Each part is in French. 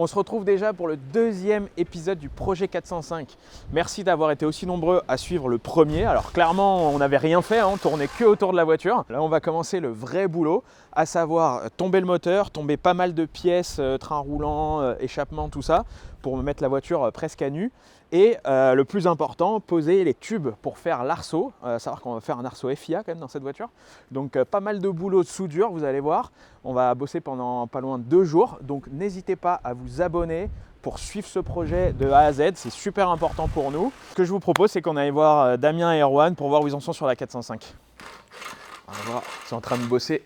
On se retrouve déjà pour le deuxième épisode du projet 405. Merci d'avoir été aussi nombreux à suivre le premier. Alors clairement, on n'avait rien fait, on tournait que autour de la voiture. Là, on va commencer le vrai boulot, à savoir tomber le moteur, tomber pas mal de pièces, train roulant, échappement, tout ça, pour mettre la voiture presque à nu. Et le plus important, poser les tubes pour faire l'arceau. Savoir qu'on va faire un arceau FIA quand même dans cette voiture. Donc pas mal de boulot de soudure, vous allez voir. On va bosser pendant pas loin de 2 jours. Donc n'hésitez pas à vous abonner pour suivre ce projet de A à Z. C'est super important pour nous. Ce que je vous propose, c'est qu'on aille voir Damien et Erwan pour voir où ils en sont sur la 405. On va voir, ils sont en train de bosser.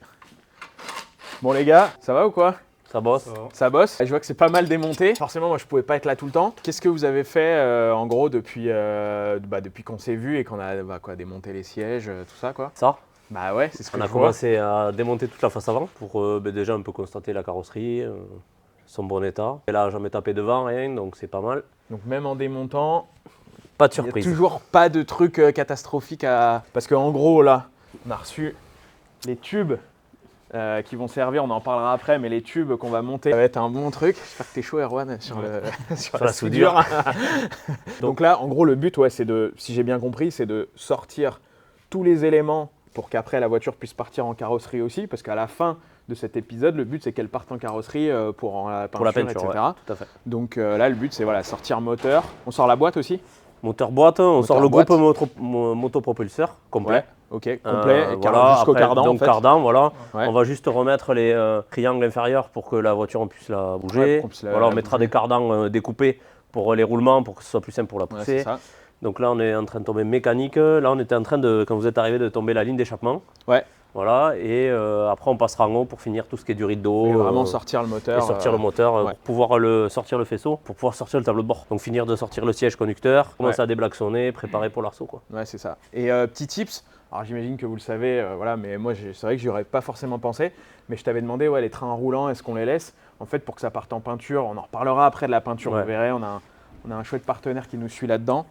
Bon les gars, ça va ou quoi ? Ça bosse. Ça bosse. Je vois que c'est pas mal démonté. Forcément, moi, je pouvais pas être là tout le temps. Qu'est-ce que vous avez fait en gros depuis qu'on s'est vu et qu'on a démonté les sièges, tout ça quoi ? Ça, Bah ouais, c'est ce que on a je vois. commencé à démonter toute la face avant pour déjà un peu constater la carrosserie, son bon état. Et là, j'en ai tapé devant, rien, donc c'est pas mal. Donc même en démontant, Pas de il n'y a surprise. toujours pas de truc catastrophique à... Parce qu'en gros, là, on a reçu les tubes qui vont servir, on en parlera après, mais les tubes qu'on va monter, ça va être un bon truc. J'espère que t'es chaud, Erwan, sur la soudure. Donc là, en gros, le but, ouais, c'est de, si j'ai bien compris, c'est de sortir tous les éléments pour qu'après la voiture puisse partir en carrosserie aussi, parce qu'à la fin de cet épisode, le but, c'est qu'elle parte en carrosserie pour la peinture, etc. Ouais, tout à fait. Donc là, le but, c'est voilà, sortir moteur. On sort la boîte aussi ? Moteur boîte, on sort le boîte. groupe motopropulseur complet. Ouais, ok, complet, Voilà, jusqu'au après, cardan donc en fait. cardan, voilà. Ouais. On va juste remettre les triangles inférieurs pour que la voiture on puisse la bouger. Ouais, qu'on puisse la On mettra bouger. des cardans découpés pour les roulements, pour que ce soit plus simple pour la Ouais, pousser. c'est ça. Donc là, on est en train de tomber mécanique. Là, on était en train de, quand vous êtes arrivé, de tomber la ligne d'échappement. Ouais. Voilà, et après on passera en haut pour finir tout ce qui est du rideau. Et vraiment sortir le moteur. Et sortir le moteur ouais. pour pouvoir sortir le faisceau, pour pouvoir sortir le tableau de bord. Donc finir de sortir le siège conducteur, commencer à déklaxonner, préparer pour l'arceau, quoi. Ouais, c'est ça. Et petit tips, alors j'imagine que vous le savez, voilà, mais moi c'est vrai que j'y aurais pas forcément pensé, mais je t'avais demandé, ouais, les trains roulants, est-ce qu'on les laisse ? En fait, pour que ça parte en peinture, on en reparlera après de la peinture, Ouais. vous verrez, on a un chouette partenaire qui nous suit là-dedans.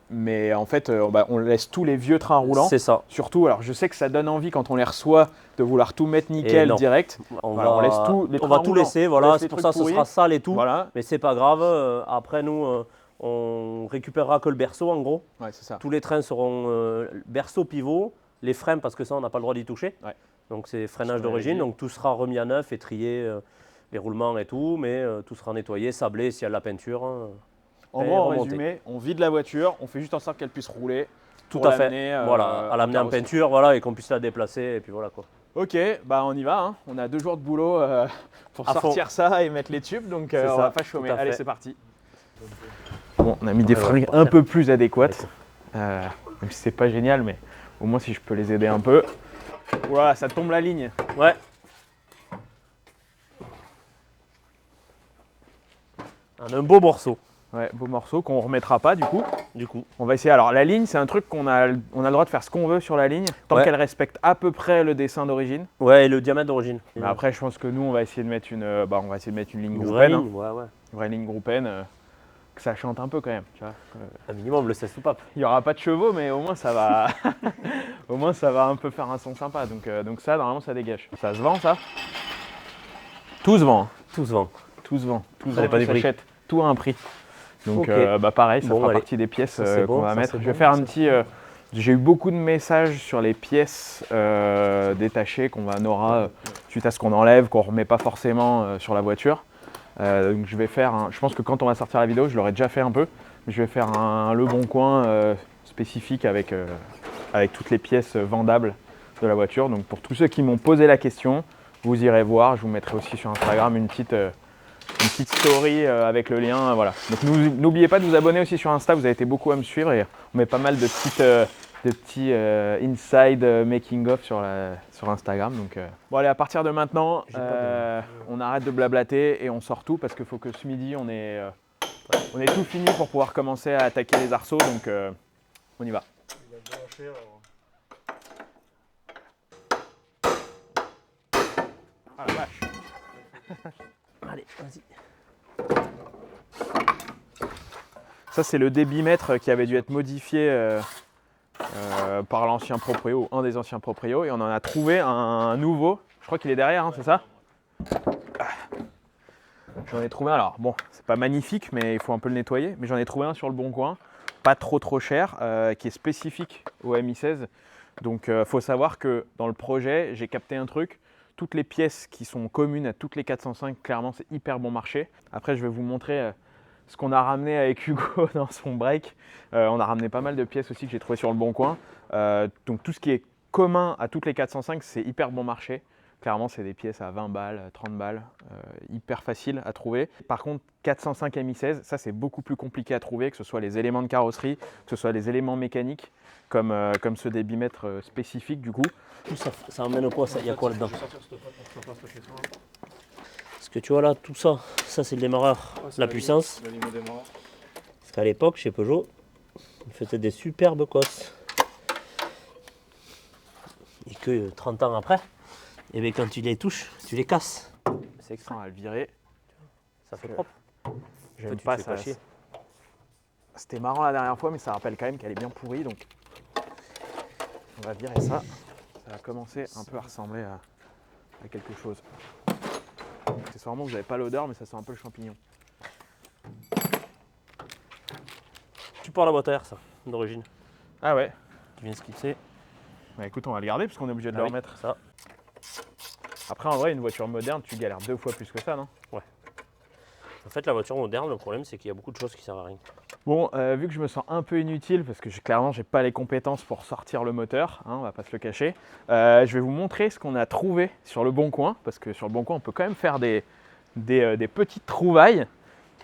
Mais en fait, on laisse tous les vieux trains roulants. C'est ça. Surtout, alors je sais que ça donne envie quand on les reçoit de vouloir tout mettre nickel non. direct. On laisse tout, les on trains va tout roulants, laisser, on voilà, laisse les c'est pour trucs ça que ce pourris. sera sale et tout. Voilà. Mais c'est pas grave. Après, nous, on récupérera que le berceau en gros. Ouais, c'est ça. Tous les trains seront berceau, pivot, les freins parce que ça, on n'a pas le droit d'y toucher. Ouais. Donc c'est freinage Sur d'origine, les- donc tout sera remis à neuf et trié, les roulements et tout, mais tout sera nettoyé, sablé s'il y a de la peinture. En Et gros, en remonter. résumé, on vide la voiture, on fait juste en sorte qu'elle puisse rouler. Tout pour à fait. l'amener, Voilà, à l'amener en carrosserie. peinture, voilà, et qu'on puisse la déplacer, et puis voilà quoi. Ok, bah on y va. Hein. On a 2 jours de boulot pour À sortir ça et mettre les tubes, donc C'est on ça, va pas chômer. tout à Allez, fait. c'est parti. Bon, on a mis des Ouais, fringues ouais, un peu plus adéquates, même si c'est pas génial, mais au moins si je peux les aider un peu. Voilà, ça tombe la ligne. Ouais. On a un beau morceau, Ouais, beau morceau qu'on remettra pas du coup. du coup. On va essayer. Alors la ligne, c'est un truc on a le droit de faire ce qu'on veut sur la ligne, tant Ouais. qu'elle respecte à peu près le dessin d'origine. Ouais, et le diamètre d'origine. Mais après, je pense que nous, on va essayer de mettre une ligne une group vraie N, hein. ligne, ouais, ouais. Une vraie ligne group N, que ça chante un peu quand même. Tu vois. Un minimum le 16 soupape. Il n'y aura pas de chevaux, mais au moins ça va, au moins ça va un peu faire un son sympa. Donc ça, normalement, ça dégage. Ça se vend, ça ? Tout se vend. Hein. Tout se vend. Tout se vend. Tout se Ça vend, dépend tout du prix. s'achète. Tout a un prix. Donc Ok. pareil, ça Bon, fera allez. partie des pièces Ça, c'est qu'on bon, va ça, mettre. c'est Je vais bon, faire ça. un petit. J'ai eu beaucoup de messages sur les pièces détachées qu'on Nora, suite à ce qu'on enlève, qu'on remet pas forcément sur la voiture. Donc je vais faire je pense que quand on va sortir la vidéo, je l'aurai déjà fait un peu, mais je vais faire un Le Bon Coin spécifique avec toutes les pièces vendables de la voiture. Donc pour tous ceux qui m'ont posé la question, vous irez voir. Je vous mettrai aussi sur Instagram une petite story avec le lien. Voilà. Donc n'oubliez pas de vous abonner aussi sur Insta. Vous avez été beaucoup à me suivre et on met pas mal de petits inside making of sur Instagram. Donc, bon allez, à partir de maintenant, on arrête de blablater et on sort tout parce qu'il faut que ce midi on est tout fini pour pouvoir commencer à attaquer les arceaux. Donc on y va. Ah la vache. Allez, vas-y. Ça c'est le débitmètre qui avait dû être modifié par l'ancien proprio, un des anciens proprios, et on en a trouvé un nouveau. Je crois qu'il est derrière, hein, c'est ça ? J'en ai trouvé un, alors bon, c'est pas magnifique, mais il faut un peu le nettoyer. Mais j'en ai trouvé un sur le Bon Coin, pas trop cher, qui est spécifique au Mi-16. Donc faut savoir que dans le projet, j'ai capté un truc. Toutes les pièces qui sont communes à toutes les 405, clairement, c'est hyper bon marché. Après, je vais vous montrer ce qu'on a ramené avec Hugo dans son break. On a ramené pas mal de pièces aussi que j'ai trouvées sur le Bon Coin. Donc tout ce qui est commun à toutes les 405, c'est hyper bon marché. Clairement, c'est des pièces à 20 balles, 30 balles, hyper facile à trouver. Par contre, 405 Mi-16, ça c'est beaucoup plus compliqué à trouver, que ce soit les éléments de carrosserie, que ce soit les éléments mécaniques, comme ceux des bimètres spécifiques du coup. Tout ça, ça emmène au quoi? Il y a quoi là-dedans? Parce que tu vois là, tout ça, ça c'est le démarreur, la puissance. Parce qu'à l'époque, chez Peugeot, ils faisaient des superbes cosses. Et que 30 ans après, et bien quand tu les touches, tu les casses. C'est extra à le virer. Ça fait propre. J'aime pas ça. C'était marrant la dernière fois, mais ça rappelle quand même qu'elle est bien pourrie. Donc on va virer ça. Ça va commencer un peu à ressembler à quelque chose. Accessoirement, vous n'avez pas l'odeur, mais ça sent un peu le champignon. Tu pars la boîte à air, ça, d'origine. Ah ouais. Tu viens skisser. Bah écoute, on va le garder parce qu'on est obligé de le remettre. Ça. Après, en vrai, une voiture moderne, tu galères 2 fois plus que ça, non? Ouais. En fait, la voiture moderne, le problème, c'est qu'il y a beaucoup de choses qui servent à rien. Bon, vu que je me sens un peu inutile, parce que clairement, j'ai pas les compétences pour sortir le moteur, hein, on va pas se le cacher, je vais vous montrer ce qu'on a trouvé sur le Bon Coin, parce que sur le Bon Coin, on peut quand même faire des petites trouvailles.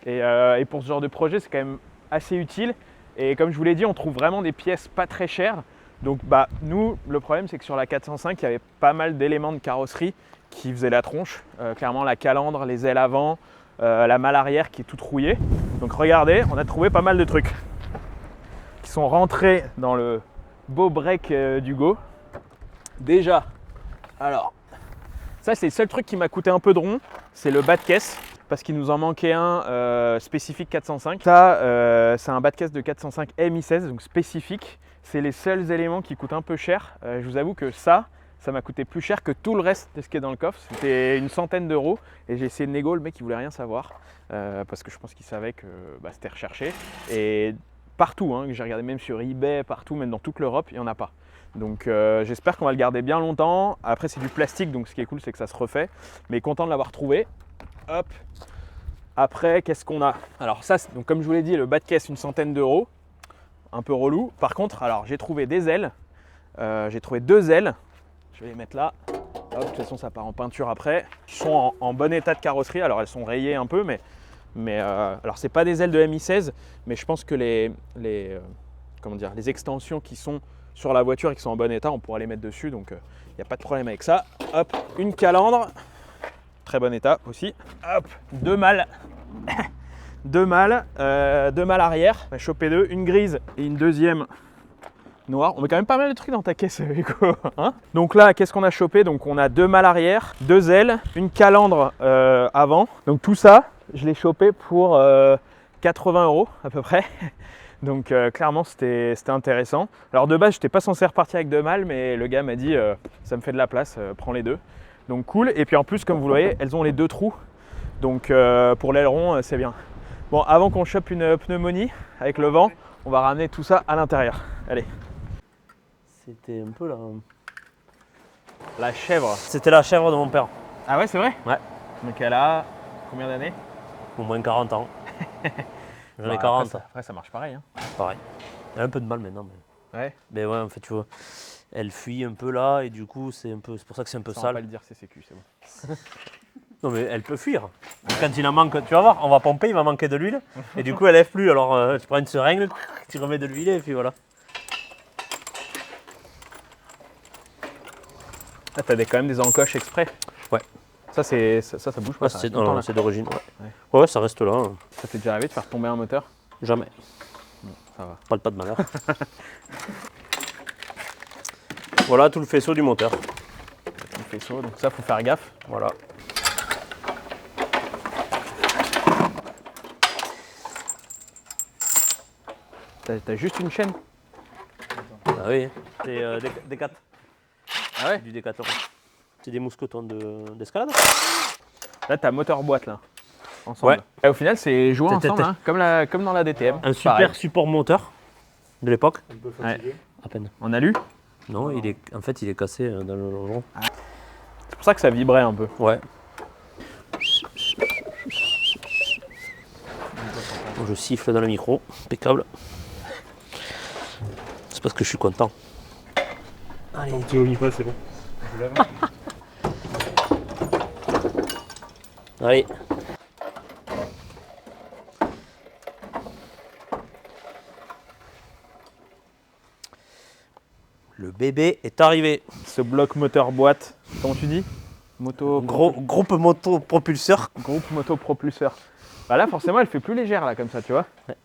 Et pour ce genre de projet, c'est quand même assez utile. Et comme je vous l'ai dit, on trouve vraiment des pièces pas très chères. Donc bah, nous, le problème, c'est que sur la 405, il y avait pas mal d'éléments de carrosserie qui faisaient la tronche. Clairement, la calandre, les ailes avant, la malle arrière qui est toute rouillée. Donc regardez, on a trouvé pas mal de trucs qui sont rentrés dans le beau break d'Hugo. Déjà, alors, ça c'est le seul truc qui m'a coûté un peu de rond, c'est le bas de caisse, parce qu'il nous en manquait un spécifique 405. Ça, c'est un bas de caisse de 405 Mi-16, donc spécifique. C'est les seuls éléments qui coûtent un peu cher. Je vous avoue que ça m'a coûté plus cher que tout le reste de ce qui est dans le coffre. C'était une centaine d'euros et j'ai essayé de négo, le mec il voulait rien savoir parce que je pense qu'il savait que c'était recherché. Et partout, hein, j'ai regardé même sur eBay, partout, même dans toute l'Europe, il n'y en a pas. Donc j'espère qu'on va le garder bien longtemps. Après c'est du plastique, donc ce qui est cool c'est que ça se refait. Mais content de l'avoir trouvé. Hop. Après qu'est-ce qu'on a? Alors ça, donc comme je vous l'ai dit, le bas de caisse une centaine d'euros. Un peu relou. Par contre, alors j'ai trouvé des ailes. J'ai trouvé 2 ailes. Je vais les mettre là. Hop, de toute façon, ça part en peinture après. Ils sont en bon état de carrosserie. Alors, elles sont rayées un peu, mais alors c'est pas des ailes de Mi-16, mais je pense que les extensions qui sont sur la voiture et qui sont en bon état, on pourra les mettre dessus. Donc, il n'y a pas de problème avec ça. Hop, une calandre, très bon état aussi. Hop, 2 malles. 2 malles arrière. On va choper 2, une grise et une deuxième noire. On met quand même pas mal de trucs dans ta caisse, Hugo. Hein, donc là, qu'est-ce qu'on a chopé? Donc on a 2 malles arrière, 2 ailes, une calandre avant. Donc tout ça, je l'ai chopé pour 80 € à peu près. Donc clairement, c'était intéressant. Alors de base, je n'étais pas censé repartir avec 2 malles, mais le gars m'a dit ça me fait de la place, prends les 2. Donc cool. Et puis en plus, comme vous le voyez, elles ont les 2 trous. Donc pour l'aileron, c'est bien. Bon, avant qu'on chope une pneumonie avec le vent, on va ramener tout ça à l'intérieur. Allez. C'était un peu la chèvre. C'était la chèvre de mon père. Ah ouais, c'est vrai? Ouais. Donc elle a combien d'années? Au moins 40 ans. J'en ai 40. Après, ça marche pareil. Hein. Pareil. Elle a un peu de mal maintenant. Mais... Ouais. Mais ouais, en fait, tu vois, elle fuit un peu là et du coup, c'est pour ça que c'est un peu sale. sale. On va pas le dire CCQ, c'est bon. Non mais elle peut fuir. Quand il en manque, tu vas voir, on va pomper, il va manquer de l'huile. Et du coup, elle lève plus. Alors, tu prends une seringue, tu remets de l'huile et puis voilà. Ah, t'as quand même des encoches exprès. Ouais. Ça bouge pas. Ouais, c'est d'origine. Ouais. Ouais, ça reste là. Ça t'est déjà arrivé de faire tomber un moteur? Jamais. Bon, ça va. Parle pas de malheur. Voilà tout le faisceau du moteur. Tout le faisceau, donc ça, faut faire gaffe. Voilà. T'as juste une chaîne? Ah oui, c'est des 4. Ah ouais? Du Décathlon. C'est des mousquetons d'escalade. Là, t'as moteur boîte là. ensemble. Ouais. Et au final, c'est joué ensemble, hein, comme dans la DTM. Un super Pareil. support moteur de l'époque. Un peu fatigué. À peine. En alu. Non, en fait, il est cassé dans le longeron. C'est pour ça que ça vibrait un peu. Ouais. Je siffle dans le micro, impeccable. C'est parce que je suis content. Allez, Tant que tu vomis pas, c'est bon. Je lève. allez. Le bébé est arrivé. Ce bloc moteur boîte, comment tu dis? Groupe moto propulseur. Groupe moto propulseur. Bah là, forcément, elle fait plus légère, là, comme ça, tu vois. C'est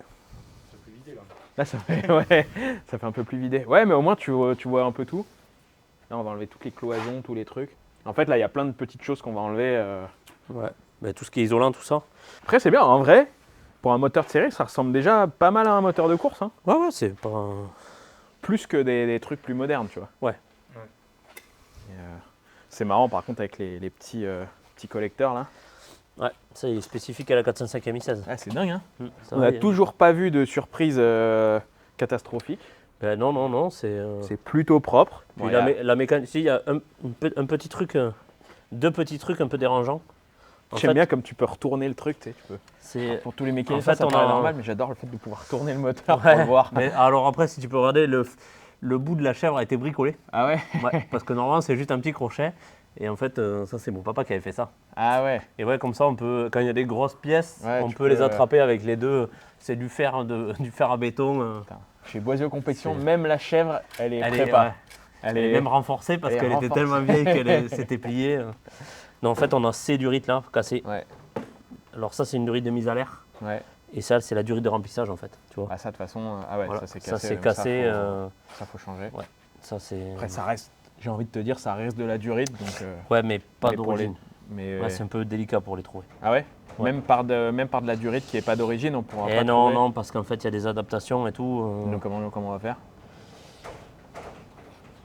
plus vidé là. Là, ça fait, ouais, ça fait un peu plus vidé. Ouais, mais au moins, tu vois un peu tout. Là, on va enlever toutes les cloisons, tous les trucs. En fait, là, il y a plein de petites choses qu'on va enlever. Ouais. Bah, tout ce qui est isolant, tout ça. Après, c'est bien. En vrai, pour un moteur de série, ça ressemble déjà pas mal à un moteur de course. Hein. Ouais, ouais, c'est pas. Plus que des trucs plus modernes, tu vois. Ouais. Et, c'est marrant, par contre, avec les petits collecteurs, là. Ouais, ça il est spécifique à la 405 Mi16. Ah, c'est dingue, hein. Ça On va, n'a toujours pas vu de surprise catastrophique. Ben non, c'est. C'est plutôt propre. Puis Bon, la mécanique. Si, il y a un petit truc, deux petits trucs un peu dérangeants. En J'aime fait, bien comme tu peux retourner le truc, tu sais, tu peux. c'est. Pour tous les mécaniciens, En fait, ça on paraît a- normal, mais j'adore le fait de pouvoir tourner le moteur pour Ouais, le voir. mais alors après, si tu peux regarder, le bout de la chèvre a été bricolé. Ah ouais. Ouais, parce que normalement, c'est juste un petit crochet. Et en fait, ça, c'est mon papa qui avait fait ça. Ah ouais. Et ouais, comme ça, on peut, quand il y a des grosses pièces, Ouais, on tu peut peux, les attraper avec les deux. C'est du fer, du fer à béton. Putain. Chez Boisio Compétition, C'est- même la chèvre, elle est Elle prépa. ouais, Elle elle est même renforcée parce elle est qu'elle était renforcée. tellement vieille qu'elle s'était pliée. Non, en fait, on a ces durites là, cassées. Ouais, Alors ça, c'est une durite de mise à l'air. ouais. Et ça, c'est la durite de remplissage en fait. Tu vois. Ah, ça, de toute façon, ah ouais, Voilà. ça c'est cassé. Ça, c'est donc cassé. Ça, faut changer. Ça, c'est. Après, ça reste, j'ai envie de te dire, ça reste de la durite. Donc, Ouais, mais pas mais pour d'origine. mais, Ouais, c'est un peu délicat pour les trouver. ah ouais, Ouais. Même par de la durite qui n'est pas d'origine, on pourra pas Eh non, trouver. non, parce qu'en fait, il y a des adaptations et tout. Donc, comment on va faire?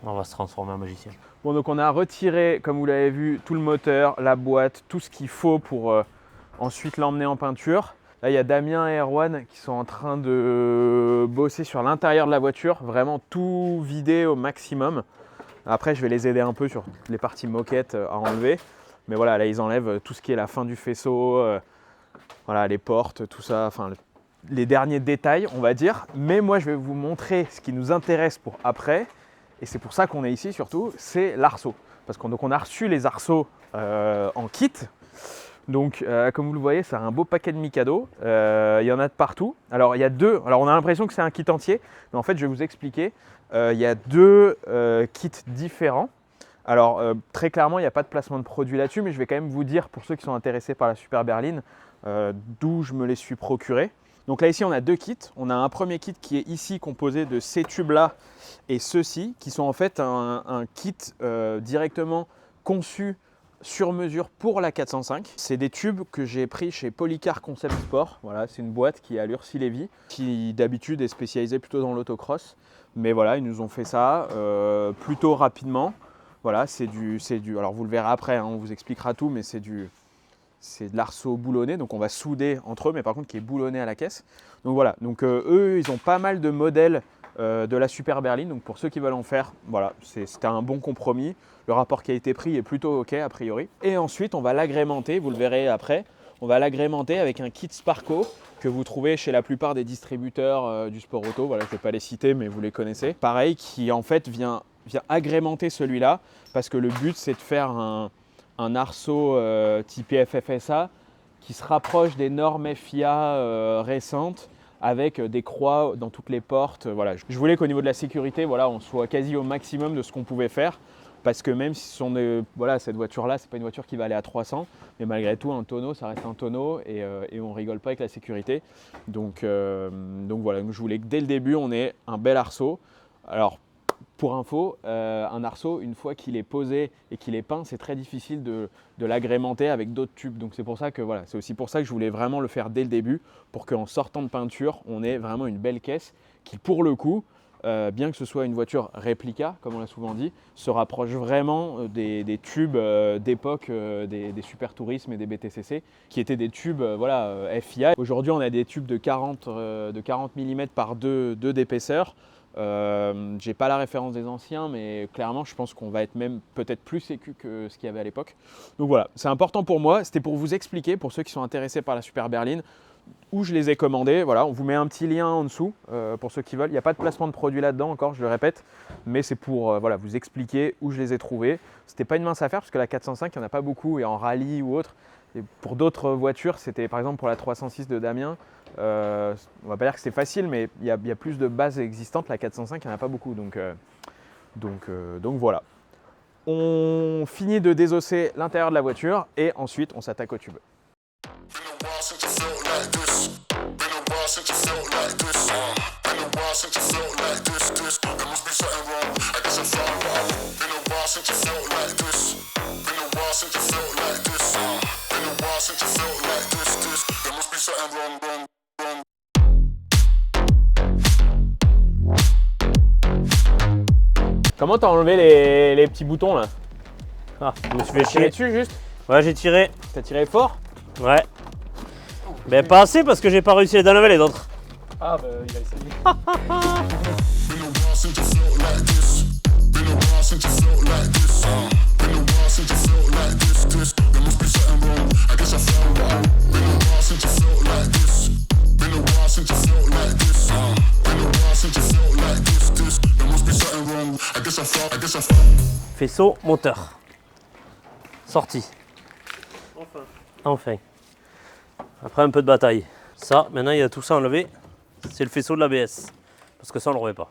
On va se transformer en magicien. Bon, donc on a retiré, comme vous l'avez vu, tout le moteur, la boîte, tout ce qu'il faut pour ensuite l'emmener en peinture. Là, il y a Damien et Erwan qui sont en train de bosser sur l'intérieur de la voiture, vraiment tout vider au maximum. Après, je vais les aider un peu sur les parties moquettes à enlever. Mais voilà, là, ils enlèvent tout ce qui est la fin du faisceau, voilà, les portes, tout ça, enfin, les derniers détails, on va dire. Mais moi, je vais vous montrer ce qui nous intéresse pour après. Et c'est pour ça qu'on est ici surtout, c'est l'arceau. Parce qu'on a reçu les arceaux en kit. Donc comme vous le voyez, ça a un beau paquet de Mikado. Il y en a de partout. Alors il y a deux, alors on a l'impression que c'est un kit entier, mais en fait je vais vous expliquer. Il y a deux kits différents. Alors très clairement, il n'y a pas de placement de produit là-dessus, mais je vais quand même vous dire pour ceux qui sont intéressés par la Super Berline, d'où je me les suis procurés. Donc là ici on a deux kits. On a un premier kit qui est ici composé de ces tubes-là et ceux-ci, qui sont en fait un kit directement conçu sur mesure pour la 405. C'est des tubes que j'ai pris chez Polycar Concept Sport. Voilà, c'est une boîte qui est à Lurcy-Lévy, qui d'habitude est spécialisée plutôt dans l'autocross. Mais voilà, ils nous ont fait ça plutôt rapidement. Voilà, c'est du. Alors vous le verrez après, hein, on vous expliquera tout, mais c'est de l'arceau boulonné, donc on va souder entre eux, mais par contre qui est boulonné à la caisse. Donc voilà, donc eux, ils ont pas mal de modèles de la Super Berline, donc pour ceux qui veulent en faire, voilà, c'était un bon compromis. Le rapport qualité-prix est plutôt ok a priori. Et ensuite, on va l'agrémenter, vous le verrez après, on va l'agrémenter avec un kit Sparco que vous trouvez chez la plupart des distributeurs du sport auto. Voilà, je ne vais pas les citer, mais vous les connaissez. Pareil, qui en fait vient agrémenter celui-là, parce que le but, c'est de faire un arceau typé FFSA qui se rapproche des normes FIA récentes, avec des croix dans toutes les portes. Voilà. Je voulais qu'au niveau de la sécurité, voilà, on soit quasi au maximum de ce qu'on pouvait faire. Parce que même si voilà, cette voiture-là, c'est pas une voiture qui va aller à 300, mais malgré tout, un tonneau, ça reste un tonneau et on rigole pas avec la sécurité. Donc voilà, je voulais que dès le début, on ait un bel arceau. Alors, pour info, un arceau, une fois qu'il est posé et qu'il est peint, c'est très difficile de l'agrémenter avec d'autres tubes. Donc c'est pour ça que voilà, c'est aussi pour ça que je voulais vraiment le faire dès le début, pour qu'en sortant de peinture, on ait vraiment une belle caisse qui, pour le coup, bien que ce soit une voiture réplica, comme on l'a souvent dit, se rapproche vraiment des tubes d'époque des Super Tourisme et des BTCC, qui étaient des tubes FIA. Aujourd'hui, on a des tubes de 40 mm par 2 d'épaisseur. J'ai pas la référence des anciens, mais clairement, je pense qu'on va être même peut-être plus sécu que ce qu'il y avait à l'époque. Donc voilà, c'est important pour moi. C'était pour vous expliquer, pour ceux qui sont intéressés par la Super Berline, où je les ai commandés. Voilà, on vous met un petit lien en dessous pour ceux qui veulent. Il n'y a pas de placement de produit là-dedans encore, je le répète, mais c'est pour vous expliquer où je les ai trouvés. C'était pas une mince affaire parce que la 405, il n'y en a pas beaucoup et en rallye ou autre. Et pour d'autres voitures, c'était par exemple pour la 306 de Damien. On va pas dire que c'est facile, mais il y a plus de bases existantes. La 405, il n'y en a pas beaucoup. Donc voilà. On finit de désosser l'intérieur de la voiture et ensuite on s'attaque au tube. Comment t'as enlevé les petits boutons là? Ah, je me suis fait T'as tiré chier. dessus juste? Ouais, j'ai tiré. T'as tiré fort? Ouais. Mais pas assez parce que j'ai pas réussi à les enlever les autres. Ah bah il a essayé. Faisceau moteur. Sorti. Enfin. Après un peu de bataille. Ça, maintenant il y a tout ça enlevé. C'est le faisceau de l'ABS. Parce que ça on le remet pas.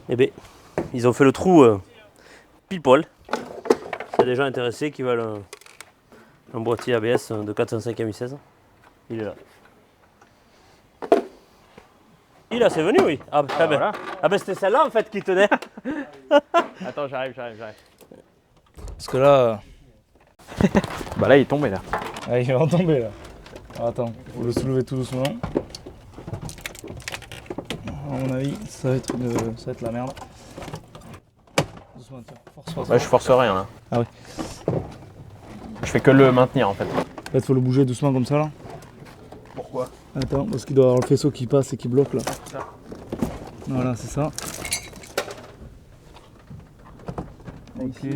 Eh bien, ils ont fait le trou pile poil. S'il y a des gens intéressés qui veulent un boîtier ABS de 405 M16, il est là. Il a, c'est venu, oui. Ah, Voilà. ben c'était celle-là en fait qui tenait. Attends, j'arrive. Parce que là, Bah là, il est tombé là. il va en tomber là. Alors, attends, faut le soulever tout doucement. À mon avis, ça va être la merde. Doucement, tiens, force. Ouais, je force rien là. Ah oui. Je fais que le maintenir en fait. En fait, faut le bouger doucement comme ça là. Pourquoi? Attends, parce qu'il doit y avoir le faisceau qui passe et qui bloque là. Ça. Voilà, c'est ça. Ok.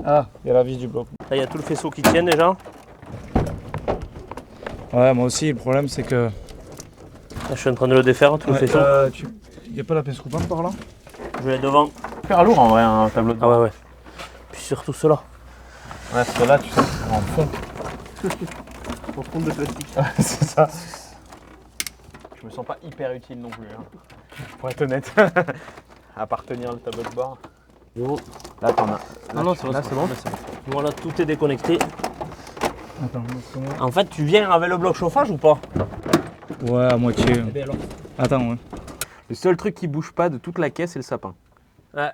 Ah, il y a la vis du bloc. Là, il y a tout le faisceau qui tient déjà. Ouais, moi aussi, le problème c'est que. Là, je suis en train de le défaire, tout le faisceau. Il n'y a pas la pince coupante par là? Je l'ai devant. Super lourd en vrai un tableau de Ah ouais. Puis surtout cela. Ouais, parce que là, tu sais, en fond. En fond de plastique. Ouais, c'est ça. Je me sens pas hyper utile non plus, hein, pour être honnête. À part tenir le tableau de bord. Bon. Là, t'en as. Non, c'est bon. Voilà, tout est déconnecté. Attends, En fait, tu viens avec le bloc chauffage ou pas? ouais, à moitié. Eh bien alors. Attends, ouais. Le seul truc qui bouge pas de toute la caisse, c'est le sapin. Ouais,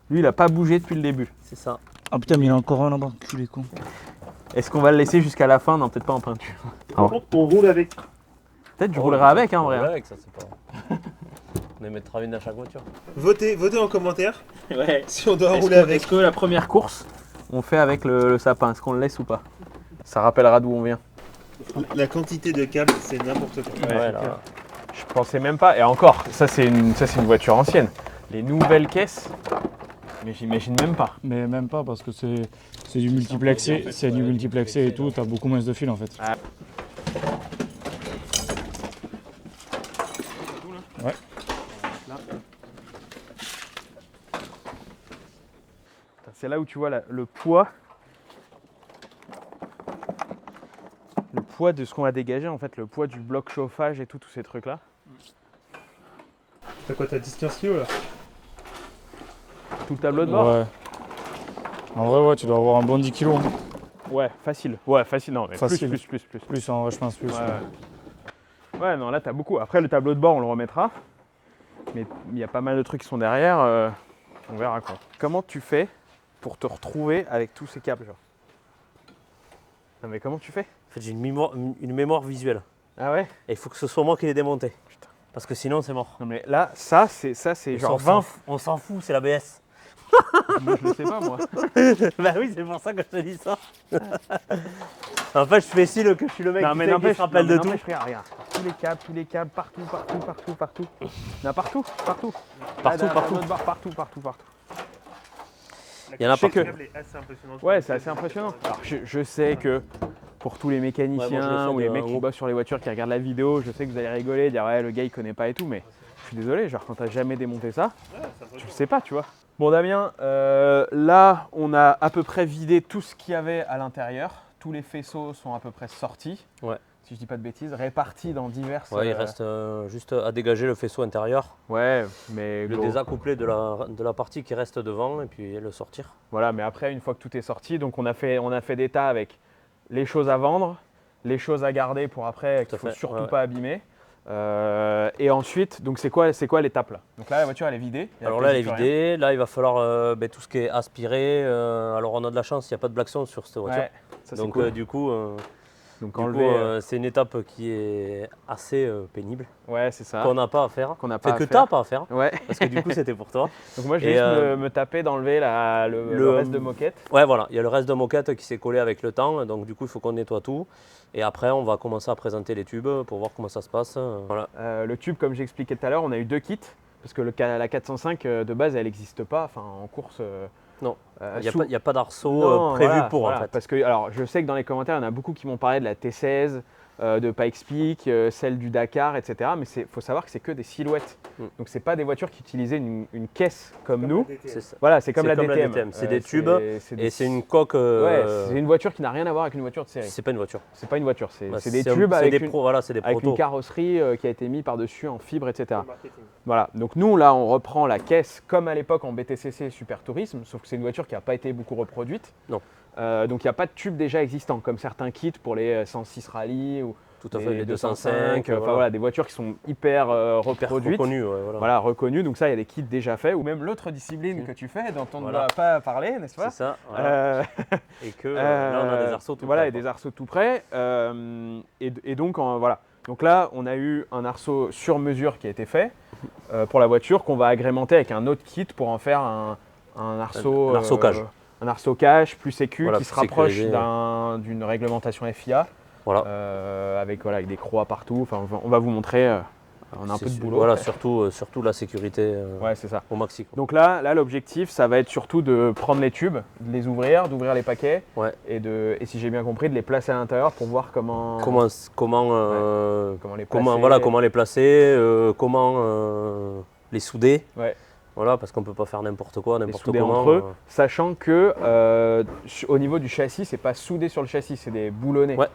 Lui, il a pas bougé depuis le début. c'est ça. Ah putain, mais il y en a encore un là-bas, culé con. Est-ce qu'on va le laisser jusqu'à la fin? Non, peut-être pas en peinture. Par contre, on roule avec. Peut-être je roulerai avec, hein, en vrai. hein. Avec ça, c'est pas. On mettra une à chaque voiture. Votez en commentaire Ouais. si on doit Est-ce rouler que, avec. est-ce que la première course, on fait avec le sapin? Est-ce qu'on le laisse ou pas? Ça rappellera d'où on vient. La quantité de câbles, c'est n'importe quoi. Ouais, là. Je pensais même pas. Et encore, ça c'est une voiture ancienne. Les nouvelles caisses, mais j'imagine même pas. Mais même pas parce que c'est du multiplexé, c'est du multiplexé et tout, t'as beaucoup moins de fil en fait. Ah. Ouais. C'est là où tu vois le poids. Le poids de ce qu'on a dégagé, en fait, le poids du bloc chauffage et tous ces trucs-là. T'as quoi, t'as 10-15 kilos là? Tout le tableau de bord. Ouais. En vrai, ouais, tu dois avoir un bon 10 kilos. hein. Ouais, facile. Ouais, facile, non, mais Facile. plus. Plus, en vrai, je pense plus. Ouais, non, là, t'as beaucoup. Après, le tableau de bord, on le remettra. Mais il y a pas mal de trucs qui sont derrière. On verra quoi. Comment tu fais pour te retrouver avec tous ces câbles, genre? Non mais comment tu fais? En fait, j'ai une mémoire visuelle. Ah ouais? Et il faut que ce soit moi qui l'ai démonté. Putain. Parce que sinon, c'est mort. Non mais là, ça c'est genre 20. On s'en fout, c'est l'ABS. Moi je le sais pas moi. Bah oui, c'est pour ça que je te dis ça. En fait, je fais style que je suis le mec qui se rappelle de tout. Regarde. Tous les câbles, partout. Non, partout. Partout. Il y en a La quantité partout. de câble est assez impressionnante. Ouais, c'est assez impressionnant. Alors je sais que pour tous les mécaniciens ou les mecs qui bossent sur les voitures qui regardent la vidéo, je sais que vous allez rigoler, dire ouais le gars il connaît pas et tout, mais je suis désolé, genre quand t'as jamais démonté ça, tu le sais pas, tu vois. Bon Damien, là on a à peu près vidé tout ce qu'il y avait à l'intérieur. Tous les faisceaux sont à peu près sortis. Ouais. Si je dis pas de bêtises, répartis dans diverses. Ouais, il reste juste à dégager le faisceau intérieur, Ouais, mais le désaccoupler de la partie qui reste devant et puis le sortir. voilà, mais après une fois que tout est sorti, donc on a fait des tas avec les choses à vendre, les choses à garder pour après qu'il faut fait, surtout ouais. pas abîmer. Et ensuite, donc c'est quoi l'étape là? Donc là la voiture elle est vidée. Il y a Alors là, elle est quasi plus rien. vidée. Là, il va falloir tout ce qui est aspiré. Alors, on a de la chance, il n'y a pas de blackson sur cette voiture. Ouais, ça c'est Donc, cool. du coup, Donc enlever. c'est une étape qui est assez pénible, Ouais, c'est ça. qu'on n'a pas à faire. Qu'on n'a pas à que tu faire. n'as pas à faire, Ouais. parce que du coup, c'était pour toi. Donc moi je vais Et, juste me taper d'enlever le reste de moquette. Ouais, voilà, il y a le reste de moquette qui s'est collé avec le temps. Donc, du coup, il faut qu'on nettoie tout. Et après, on va commencer à présenter les tubes pour voir comment ça se passe. Voilà. Le tube, comme j'expliquais tout à l'heure, on a eu deux kits. Parce que la 405 de base elle n'existe pas. Enfin en course. Non, il sous- n'y a pas d'arceau Non, prévu voilà, pour voilà, en fait. Parce que, alors, je sais que dans les commentaires, il y en a beaucoup qui m'ont parlé de la T16, de Pikes Peak, celle du Dakar, etc. Mais il faut savoir que c'est que des silhouettes. Mm. Donc, c'est pas des voitures qui utilisaient une caisse comme nous. C'est ça. Voilà, c'est comme C'est la comme la DTM. DTM, c'est des C'est- tubes des- Et c'est une coque. Ouais, c'est une voiture qui n'a rien à voir avec une voiture de série. C'est pas une voiture. C'est pas une voiture, c'est Bah, des un- tubes c'est avec, des une, pro- voilà, c'est des avec une protos. carrosserie qui a été mise par-dessus en fibre, etc. Marketing. Voilà, donc nous là on reprend la caisse comme à l'époque en BTCC Super Tourisme, sauf que c'est une voiture qui n'a pas été beaucoup reproduite. Non. Donc il n'y a pas de tube déjà existant, comme certains kits pour les 106 Rally ou Tout à fait, les 205. enfin voilà, des voitures qui sont hyper Hyper reproduites. reconnu, ouais, voilà. Voilà, reconnues, donc ça il y a des kits déjà faits, ou même l'autre discipline que tu fais dont on ne Voilà. va pas parler, n'est-ce pas? C'est ça. Voilà. Euh, Et que là, on a des arceaux tout voilà, près, et des quoi. arceaux tout près. Et donc, voilà. Donc là, on a eu un arceau sur mesure qui a été fait pour la voiture qu'on va agrémenter avec un autre kit pour en faire un arceau, Un arceau cage. Un arceau cage plus sécu Voilà, qui se plus rapproche sécurisé. d'une réglementation FIA Voilà. avec des croix partout. Enfin, on va vous montrer. On a un peu de boulot. Voilà, surtout la sécurité Ouais, c'est ça. au maxi, quoi. Donc là l'objectif, ça va être surtout de prendre les tubes, de les ouvrir, d'ouvrir les paquets Ouais. et si j'ai bien compris, de les placer à l'intérieur pour voir comment Comment les placer. comment les placer, comment les souder. Ouais. Voilà, parce qu'on ne peut pas faire n'importe quoi, les n'importe souder comment. entre eux, sachant que au niveau du châssis, c'est pas soudé sur le châssis, c'est des boulonnés. Ouais,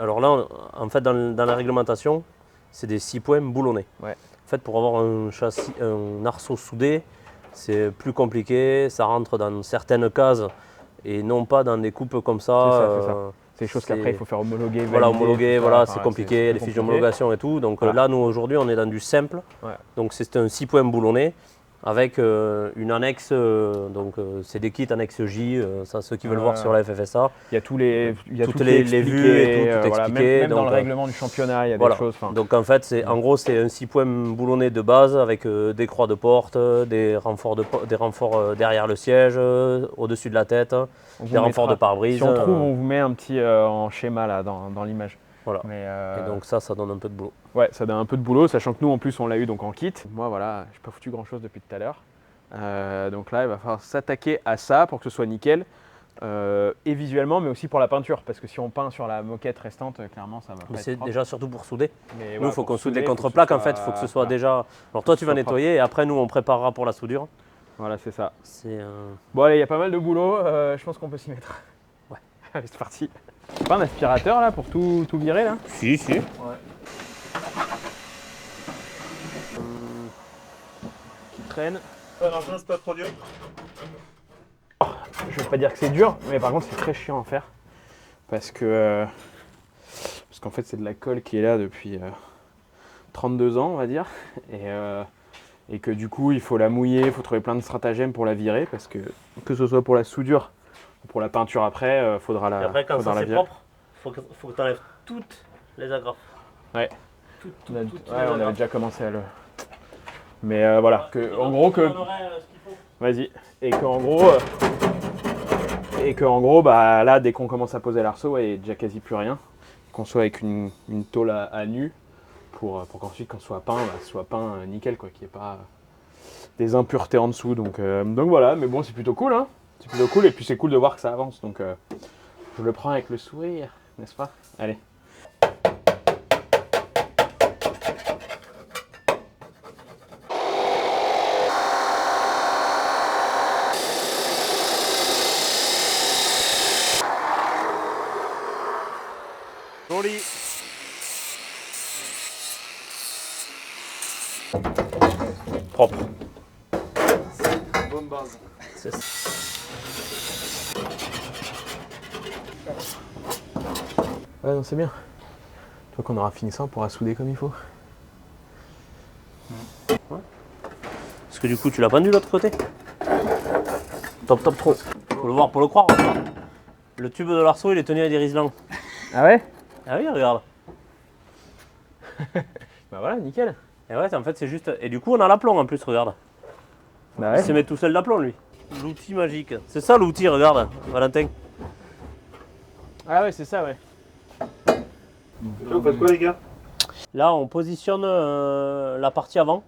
alors là, en fait, dans la réglementation, c'est des 6 points boulonnés. Ouais. En fait, pour avoir un arceau soudé, c'est plus compliqué, ça rentre dans certaines cases et non pas dans des coupes comme ça. C'est ça. C'est des choses c'est- qu'après il faut faire homologuer. Voilà, valider, homologué, tout ça. voilà, Enfin, c'est compliqué, c'est les fiches compliqué. d'homologation et tout. Donc Voilà. là, nous, aujourd'hui, on est dans du simple. Ouais. Donc c'est un 6 points boulonné avec une annexe, c'est des kits annexe J, ça ceux qui veulent Ouais. voir sur la FFSA. Il y a tous les, il y a Toutes tout qui est les vues expliqué, et tout, tout voilà, expliqué, même dans donc, le règlement du championnat, il y a voilà. des choses. Enfin, Donc en fait, en gros, c'est un 6 points boulonné de base avec des croix de porte, des renforts, derrière le siège, au-dessus de la tête, on vous des renforts de mettra. pare-brise. Si on trouve, on vous met un petit en schéma là dans l'image. Voilà. Mais, Et donc ça donne un peu de boulot. ouais, ça donne un peu de boulot, sachant que nous en plus on l'a eu donc en kit. Moi voilà, j'ai pas foutu grand chose depuis tout à l'heure. Donc là il va falloir s'attaquer à ça pour que ce soit nickel. Et visuellement, mais aussi pour la peinture, parce que si on peint sur la moquette restante, clairement ça va pas Mais être c'est propre. déjà surtout pour souder. Mais Nous, voilà, il faut pour qu'on soude les souder, contreplaques, faut en que fait, il faut que ce soit voilà. déjà... Alors toi, tu vas soit nettoyer et après, nous, on préparera pour la soudure. Voilà, c'est ça. C'est Bon allez, il y a pas mal de boulot, je pense qu'on peut s'y mettre. Ouais. Allez, c'est parti. C'est pas un aspirateur là pour tout virer là? Si. Qui traîne. Alors, c'est pas trop dur. Je veux pas dire que c'est dur, mais par contre c'est très chiant à faire. Parce qu'en fait c'est de la colle qui est là depuis 32 ans on va dire. Et que du coup il faut la mouiller, il faut trouver plein de stratagèmes pour la virer. Parce que ce soit pour la soudure ou pour la peinture après, faudra Et après, quand faudra ça la c'est virer. propre, faut que tu enlèves toutes les agrafes. Ouais. Toutes On les avait agrafes. déjà commencé à le. Mais voilà, en gros que. Vas-y. Et que en gros, bah là, dès qu'on commence à poser l'arceau, il n'y a déjà quasi plus rien. Qu'on soit avec une tôle à nu pour qu'ensuite, quand ce soit peint, ce soit peint nickel, quoi, qu'il n'y ait pas des impuretés en dessous. Donc voilà, mais bon, c'est plutôt cool, hein. C'est plutôt cool, et puis c'est cool de voir que ça avance. Donc je le prends avec le sourire, n'est-ce pas? Allez. Joli. Propre. Bonne base. C'est ça. Ouais, non, c'est bien. Toi, qu'on aura fini ça, on pourra souder comme il faut. Ouais. Parce que du coup, tu l'as pendu de l'autre côté? Top trop. Faut le voir pour le croire. Hein. Le tube de l'arceau, il est tenu à des riselants. Ah ouais? Ah oui, regarde. Bah voilà, nickel. Et ouais, en fait, c'est juste. Et du coup, on a l'aplomb en plus, regarde. Bah Il ouais. se met tout seul d'aplomb, lui. L'outil magique. C'est ça l'outil, regarde, Valentin. Ah ouais, c'est ça, ouais. Vous faites quoi les gars? Là, on positionne la partie avant.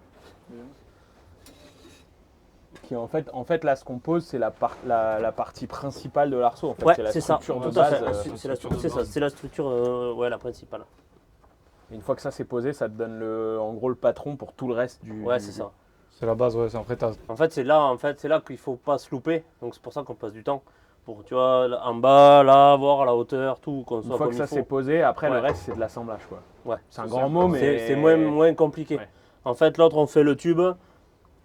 Qui en fait là, ce qu'on pose, c'est la partie principale de l'arceau. En fait, Ouais, c'est la c'est ça. structure de Tout à base. fait. C'est la structure, ouais, la principale. Une fois que ça c'est posé, ça te donne en gros le patron pour tout le reste du. Ouais, c'est ça. C'est la base, ouais, c'est après t'as. En fait, c'est là qu'il faut pas se louper. Donc c'est pour ça qu'on passe du temps. Pour, tu vois, en bas, là, voir à la hauteur, tout, qu'on Une soit fois comme que ça il faut. c'est posé, après le Ouais. reste c'est de l'assemblage, quoi. Ouais. C'est un grand mot, mais C'est moins compliqué. Ouais. En fait, l'autre, on fait le tube,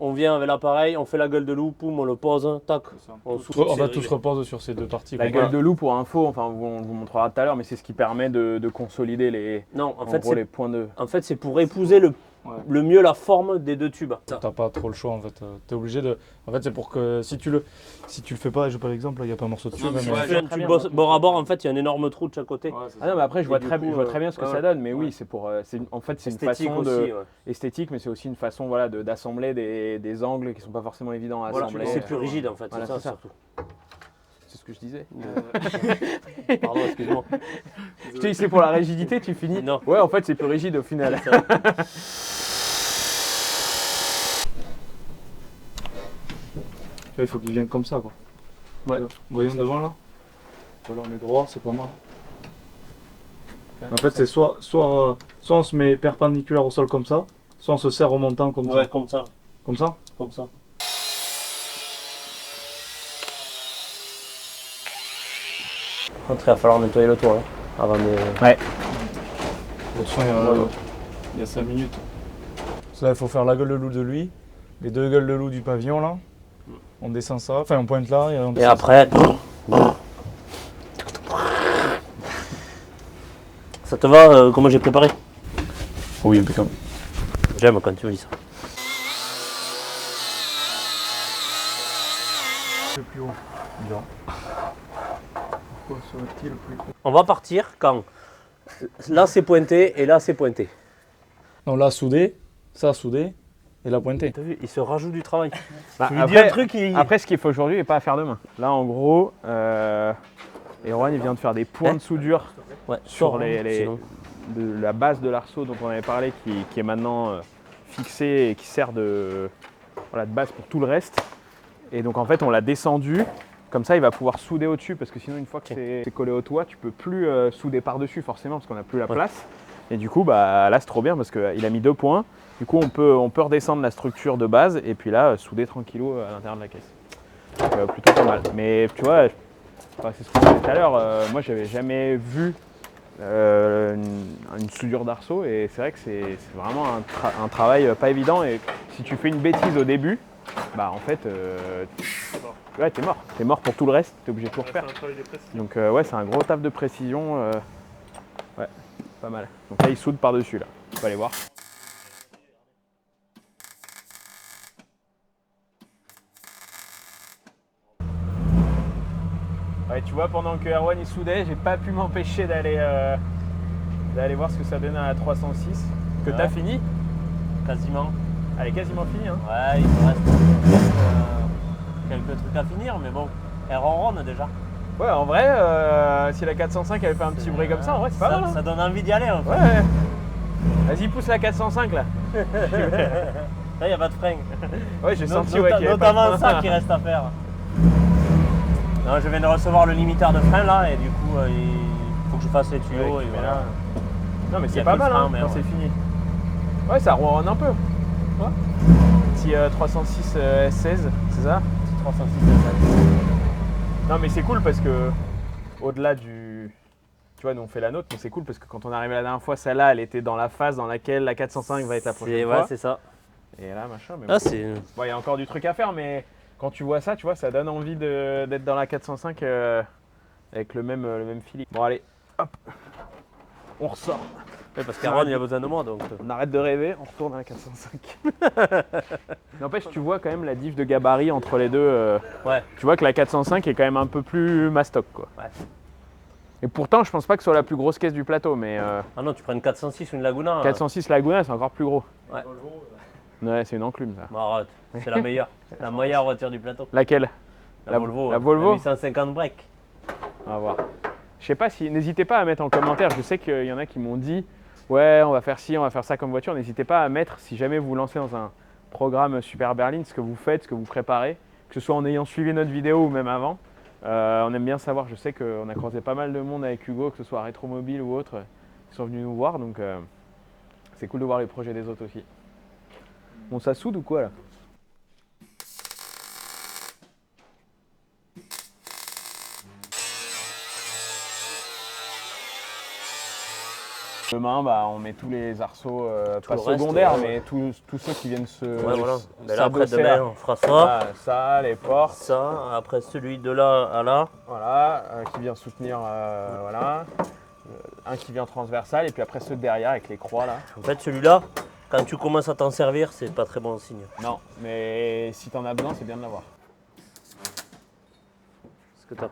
on vient avec l'appareil, on fait la gueule de loup, poum, on le pose, tac. On Va tous repose sur ces deux parties. La quoi. gueule de loup, pour info, enfin on vous montrera tout à l'heure, mais c'est ce qui permet de consolider les. Non, En gros, les points de. en fait, c'est pour épouser le mieux la forme des deux tubes. T'as pas trop le choix en fait. T'es obligé de. En fait, c'est pour que si tu le fais pas, j'ai pas l'exemple, il n'y a pas un morceau de tube. Si tu mais- fais un tube bord à bord, en fait, il y a un énorme trou de chaque côté. Ouais, c'est Ah non, mais après je vois du très, coup, je vois très bien ce que ouais. ça donne, mais Ouais. oui, c'est pour. En fait, c'est une Esthétique façon aussi, ouais. esthétique, mais c'est aussi une façon voilà, d'assembler des angles qui sont pas forcément évidents à Voilà, assembler. c'est plus rigide en fait, Voilà, c'est ça c'est ça. surtout. C'est ce que je disais. Pardon, excuse-moi. Je t'ai dit c'est pour la rigidité, tu finis. Non. Ouais, en fait c'est plus rigide au final. Il faut qu'il vienne comme ça quoi. Ouais. Voyons devant là. Voilà, on est droit, c'est pas mal. En fait, c'est soit on se met perpendiculaire au sol comme ça, soit on se serre au montant comme Ouais, ça. comme ça, Comme ça. comme ça. Après, il va falloir nettoyer le toit là, avant de... Ouais. De toute façon, il y a 5 minutes. Ça, il faut faire la gueule de loup de lui, les deux gueules de loup du pavillon là. On descend ça, enfin on pointe là et on Et descend après... Ça te va comment j'ai préparé? ça. Oui, impeccable. J'aime quand tu me dis ça. Le plus haut. Bien. Pourquoi serait-il le plus haut? On va partir quand là c'est pointé et là c'est pointé. Non, là soudé, ça soudé et là pointé. T'as vu, il se rajoute du travail. Bah, Tu lui dis un truc, il... Après, ce qu'il faut aujourd'hui n'est pas à faire demain. Là, en gros, Erwan il vient de faire des points de soudure Ouais, sur sors, sinon. de la base de l'arceau dont on avait parlé, qui est maintenant fixée et qui sert de base pour tout le reste. Et donc, en fait, on l'a descendu. Comme ça, il va pouvoir souder au-dessus, parce que sinon, une fois que c'est collé au toit, tu peux plus souder par-dessus, forcément, parce qu'on n'a plus la place. Et du coup, bah, là, c'est trop bien, parce qu'il a mis 2 points. Du coup, on peut redescendre la structure de base, et puis là, souder tranquillou à l'intérieur de la caisse. Donc, plutôt pas mal. Mais tu vois, c'est ce qu'on disait tout à l'heure, moi, j'avais jamais vu une soudure d'arceau, et c'est vrai que c'est vraiment un travail pas évident. Et si tu fais une bêtise au début, bah en fait, ouais, t'es mort. T'es mort pour tout le reste, t'es obligé de tout refaire. Donc ouais, c'est un gros taf de précision. Ouais, pas mal. Donc là, il soude par-dessus, là. On va aller voir. Ouais, tu vois, pendant que Erwan il soudait, j'ai pas pu m'empêcher d'aller voir ce que ça donnait à la 306. Que Ouais. t'as fini? Quasiment. Elle est quasiment finie, hein. Ouais, il me reste quelques trucs à finir, mais bon, elle ronronne déjà. Ouais, en vrai, si la 405 avait fait un petit bruit comme ça, en vrai, c'est pas mal. Hein. Ça donne envie d'y aller en fait. Ouais. Vas-y, pousse la 405 là. Là, il n'y a pas de frein. Ouais, j'ai senti ouais, qu'il y avait Notamment pas de ça qui reste à faire. Non, je viens de recevoir le limiteur de frein là, et du coup, il faut que je fasse les tuyaux. Ouais, et mais voilà. Non, mais Il y c'est a pas que le mal frein, hein, mais quand ouais. c'est fini. Ouais, ça ronronne un peu. Ouais. Petit 306 S16, c'est ça? 306 Non, mais c'est cool parce que, au-delà du. Tu vois, nous on fait la nôtre, mais c'est cool parce que quand on est arrivé la dernière fois, celle-là, elle était dans la phase dans laquelle la 405 va être la prochaine fois. Ouais, c'est ça. Et là, machin. Mais Ah, bon. c'est. Bon, il y a encore du truc à faire, mais quand tu vois ça, ça donne envie d'être dans la 405 avec le même feeling. Bon, allez, hop, on ressort. Ouais, parce qu'Aaron, il a besoin de moi donc. On arrête de rêver, on retourne à la 405. N'empêche, tu vois quand même la diff de gabarit entre les deux. Ouais. Tu vois que la 405 est quand même un peu plus mastoc, quoi. Ouais. Et pourtant, je pense pas que ce soit la plus grosse caisse du plateau, mais Ah non, tu prends une 406 ou une Laguna. 406 Laguna, c'est encore plus gros. Ouais. Ouais, c'est une enclume, ça. Bon, arrête, c'est la meilleure. La meilleure voiture du plateau. Laquelle? La Volvo. La Volvo 850 break. On va voir. Je sais pas si. N'hésitez pas à mettre en commentaire. Je sais qu'il y en a qui m'ont dit ouais, on va faire ci, on va faire ça comme voiture. N'hésitez pas à mettre, si jamais vous vous lancez dans un programme Super Berline, ce que vous faites, ce que vous préparez, que ce soit en ayant suivi notre vidéo ou même avant. On aime bien savoir. Je sais qu'on a croisé pas mal de monde avec Hugo, que ce soit à Rétromobile ou autre, qui sont venus nous voir. Donc c'est cool de voir les projets des autres aussi. Bon, ça soude ou quoi là? Demain, bah, on met tous les arceaux, pas le reste, secondaires, ouais. mais tous ceux qui viennent se. Ouais, voilà. Mais là, après, s'adosser demain, là. on fera ça. Voilà, ça, les portes, Ça, après celui de là à là. voilà, un qui vient soutenir, voilà, un qui vient transversal, et puis après ceux de derrière avec les croix là. En fait, celui-là, quand tu commences à t'en servir, c'est pas très bon signe. Non, mais si t'en as besoin, c'est bien de l'avoir. Parce que t'as.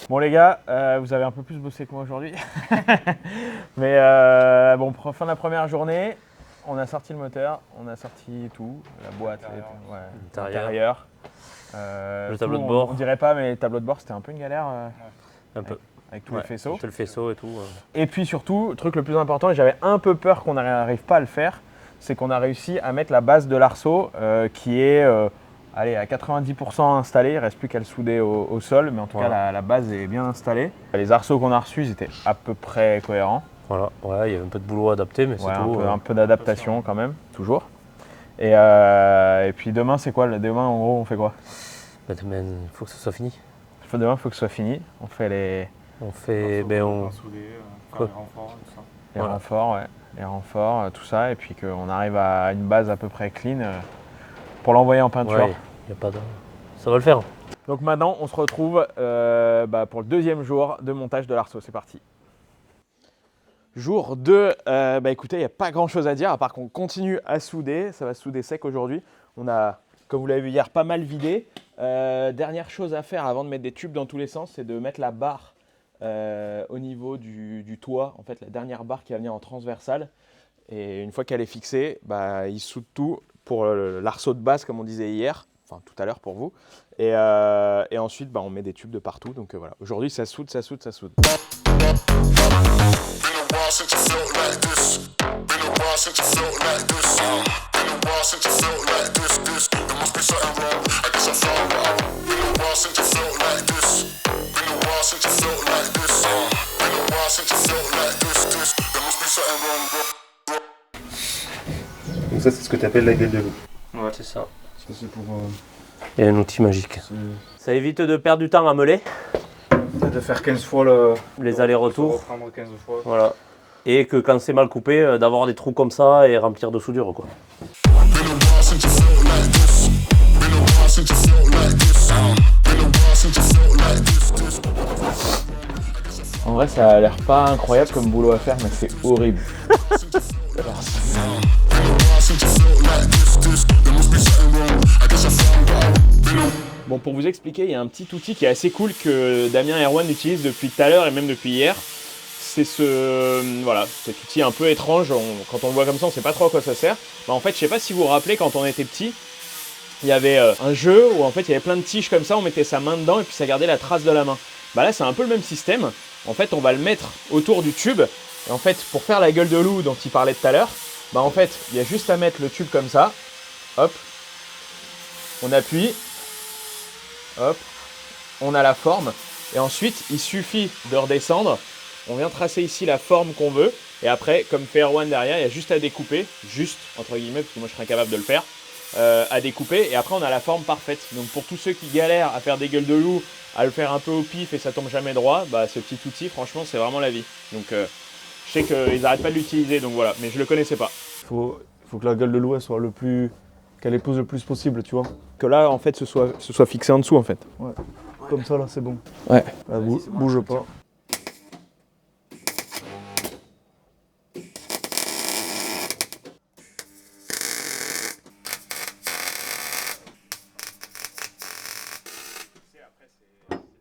Bon les gars, vous avez un peu plus bossé que moi aujourd'hui. Mais bon, fin de la première journée, on a sorti le moteur, on a sorti tout, la boîte, ouais, l'intérieur. Le tableau tout, de bord. On dirait pas, mais le tableau de bord c'était un peu une galère Un peu. avec tous Ouais, les faisceaux. le faisceau et tout. Et puis surtout, le truc le plus important, et j'avais un peu peur qu'on n'arrive pas à le faire, c'est qu'on a réussi à mettre la base de l'arceau qui est allez, à 90% installée. Il ne reste plus qu'à le souder au sol, mais en tout cas la base est bien installée. Les arceaux qu'on a reçus, ils étaient à peu près cohérents. Voilà, ouais, il y avait un peu de boulot adapté, mais c'est Ouais, tout. un peu d'adaptation quand même, toujours. Et puis demain, c'est quoi? Demain, en gros, on fait quoi? Il faut que ce soit fini. Demain, il faut que ce soit fini. On fait les On fait. Souder, Quoi les renforts, tout ça. Voilà. renforts, ouais. Les renforts, tout ça, et puis qu'on arrive à une base à peu près clean pour l'envoyer en peinture. Ouais, y a pas de. Ça va le faire. Donc maintenant, on se retrouve pour le deuxième jour de montage de l'arceau. C'est parti. Jour 2, écoutez, il n'y a pas grand chose à dire, à part qu'on continue à souder. Ça va se souder sec aujourd'hui. On a, comme vous l'avez vu hier, pas mal vidé. Dernière chose à faire avant de mettre des tubes dans tous les sens, c'est de mettre la barre au niveau du toit. En fait, la dernière barre qui va venir en transversale. Et une fois qu'elle est fixée, il soude tout pour l'arceau de base, comme on disait hier. Enfin, tout à l'heure pour vous. Et ensuite, on met des tubes de partout. Donc voilà, aujourd'hui, ça soude, ça soude, ça soude. Donc ça, c'est ce que tu appelles la gueule de loup. Ouais, c'est ça. Ça, c'est pour Il y a un outil magique. Ça évite de perdre du temps à meuler, de faire 15 fois les allers-retours. reprendre 15 fois. Voilà. Et que quand c'est mal coupé, d'avoir des trous comme ça et remplir de soudure, quoi. En vrai, ça a l'air pas incroyable comme boulot à faire, mais c'est horrible. Alors, pour vous expliquer, il y a un petit outil qui est assez cool que Damien et Erwan utilisent depuis tout à l'heure et même depuis hier. C'est cet outil un peu étrange. Quand on le voit comme ça, on ne sait pas trop à quoi ça sert. Bah, en fait, je ne sais pas si vous vous rappelez, quand on était petit, il y avait un jeu où en fait il y avait plein de tiges comme ça, on mettait sa main dedans et puis ça gardait la trace de la main. Bah là, c'est un peu le même système. En fait, on va le mettre autour du tube. Et en fait, pour faire la gueule de loup dont il parlait tout à l'heure, bah en fait, il y a juste à mettre le tube comme ça. Hop. On appuie. Hop. On a la forme. Et ensuite, il suffit de redescendre. On vient tracer ici la forme qu'on veut. Et après, comme fait Erwan derrière, il y a juste à découper. Juste, entre guillemets, parce que moi je serais incapable de le faire. À découper. Et après, on a la forme parfaite. Donc pour tous ceux qui galèrent à faire des gueules de loup, à le faire un peu au pif et ça tombe jamais droit, bah ce petit outil, franchement, c'est vraiment la vie. Donc je sais qu'ils n'arrêtent pas de l'utiliser. Donc voilà, mais je le connaissais pas. Faut que la gueule de loup elle soit qu'elle épouse le plus possible, tu vois. Que là, en fait, ce soit fixé en dessous, en fait. Ouais. Comme ça là, c'est bon. Ouais. Là, bouge pas.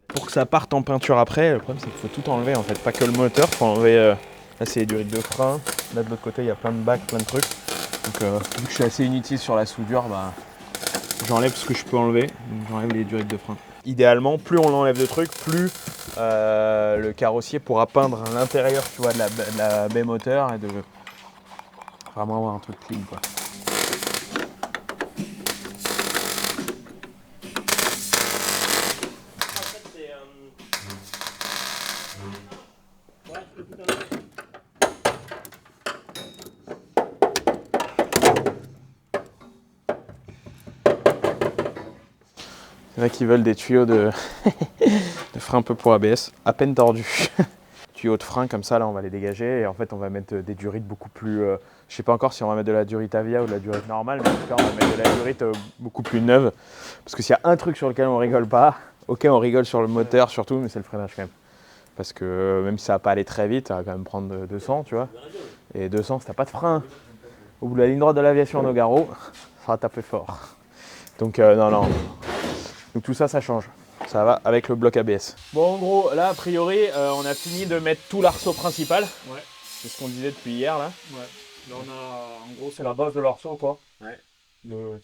Pour que ça parte en peinture après, le problème c'est qu'il faut tout enlever en fait, pas que le moteur, faut enlever. Là c'est les durites de frein, là de l'autre côté il y a plein de bacs, plein de trucs. Donc vu que je suis assez inutile sur la soudure, bah j'enlève ce que je peux enlever, donc j'enlève les durites de frein. Idéalement, plus on enlève de trucs, plus le carrossier pourra peindre à l'intérieur, tu vois, de la baie moteur et de vraiment avoir un truc clean quoi. C'est vrai qu'ils veulent des tuyaux de frein un peu pour ABS, à peine tordus. Tuyaux de frein comme ça, là on va les dégager et en fait on va mettre des durites beaucoup plus... je sais pas encore si on va mettre de la durite Avia ou de la durite normale, mais en tout cas on va mettre de la durite beaucoup plus neuve. Parce que s'il y a un truc sur lequel on rigole pas, ok on rigole sur le moteur surtout, mais c'est le freinage quand même. Parce que même si ça va pas aller très vite, ça va quand même prendre 200, tu vois. Et 200 si t'as pas de frein au bout de la ligne droite de l'aviation en Nogaro, ça va taper fort. Donc non. Donc tout ça, ça change. Ça va avec le bloc ABS. Bon, en gros, là, a priori, on a fini de mettre tout l'arceau principal. Ouais. C'est ce qu'on disait depuis hier, là. Ouais. Là, on a, en gros, c'est la base de l'arceau, quoi. Ouais.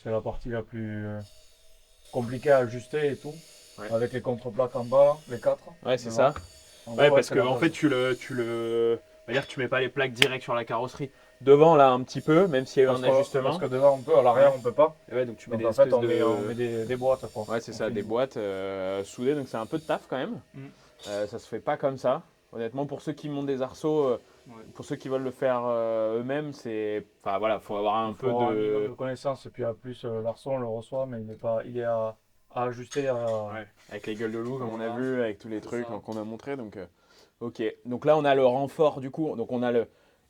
C'est la partie la plus compliquée à ajuster et tout. Ouais. Avec les contreplaques en bas, les 4. Ouais, c'est ça. En Ouais, gros, parce c'est que la en base. fait, tu on va dire que tu mets pas les plaques directes sur la carrosserie. Devant, là, un petit peu, même s'il y a eu un ajustement. Parce que devant, on peut, à l'arrière, on peut pas. Et ouais, donc tu mets Donc des en fait, espèces on met des boîtes, quoi. Ouais, c'est On ça, fait des une- boîtes soudées, donc c'est un peu de taf quand même. Ça se fait pas comme ça. Honnêtement, pour ceux qui montent des arceaux, pour ceux qui veulent le faire eux-mêmes, c'est... Enfin voilà, faut avoir un peu avoir un minimum de... de connaissances. Et puis, en plus, l'arceau, on le reçoit, mais il est à ajuster à... Ouais, avec les gueules de loup, comme on a Voilà. vu, avec tous les C'est trucs ça. qu'on a montré. Donc, ok. Donc là, on a le renfort du coup. Donc on a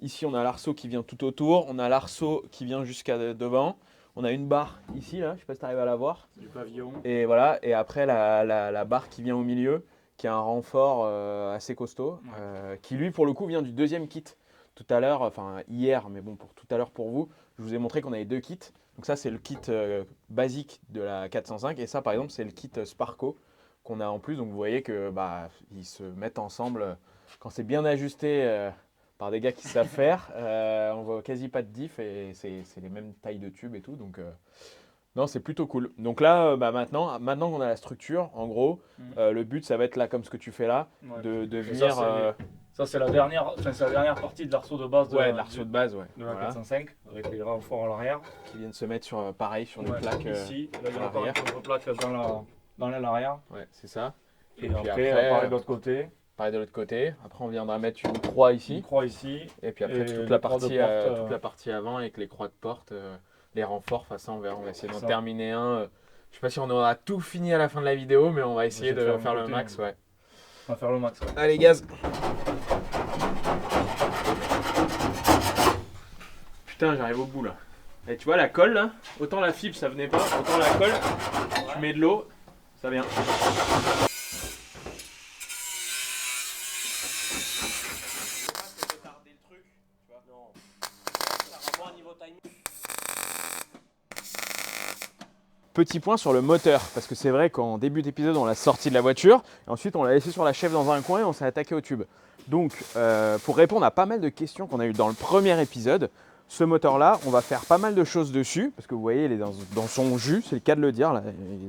ici, on a l'arceau qui vient tout autour. On a l'arceau qui vient jusqu'à devant. On a une barre ici, là. Je sais pas si tu arrives à la voir. Du pavillon. Et voilà. Et après, la barre qui vient au milieu, qui a un renfort assez costaud, qui lui, pour le coup, vient du deuxième kit. Tout à l'heure, enfin hier, mais bon, pour tout à l'heure pour vous, je vous ai montré qu'on avait deux kits. Donc ça, c'est le kit basique de la 405. Et ça, par exemple, c'est le kit Sparco qu'on a en plus. Donc vous voyez que ils se mettent ensemble. Quand c'est bien ajusté par des gars qui savent faire, on voit quasi pas de diff et c'est les mêmes tailles de tubes et tout. Donc non, c'est plutôt cool. Donc là, maintenant qu'on a la structure, en gros, le but, ça va être là, comme ce que tu fais là, Ouais. de Et venir... Ça, c'est la dernière partie de l'arceau de base de, ouais, l'arceau de base, ouais. de la Voilà. 405, avec les renforts à l'arrière. Qui viennent se mettre sur, pareil, sur les Ouais, plaques ici, là, il y à a encore une l'arrière. contreplaque dans l'aile arrière. Ouais, c'est ça. Et puis après, après, pareil de l'autre côté, pareil de l'autre côté. Après, on viendra mettre une croix une ici. croix ici. Et puis après, Et toute les la croix de partie, porte, toute la partie avant avec les croix de porte, les renforts. Enfin, ça, on verra. On va essayer d'en Ça. terminer un. Je sais pas si on aura tout fini à la fin de la vidéo, mais on va essayer de faire le côté, max. Ouais. On va faire le max. Ouais. Allez, gaz! Putain, j'arrive au bout là. Et tu vois la colle là, autant la fibre ça venait pas, autant la colle, tu mets de l'eau, ça vient. petit point sur le moteur, parce que c'est vrai qu'en début d'épisode, on l'a sorti de la voiture, et ensuite on l'a laissé sur la chèvre dans un coin et on s'est attaqué au tube. Donc, pour répondre à pas mal de questions qu'on a eues dans le premier épisode, ce moteur-là, on va faire pas mal de choses dessus, parce que vous voyez, il est dans son jus, c'est le cas de le dire, là.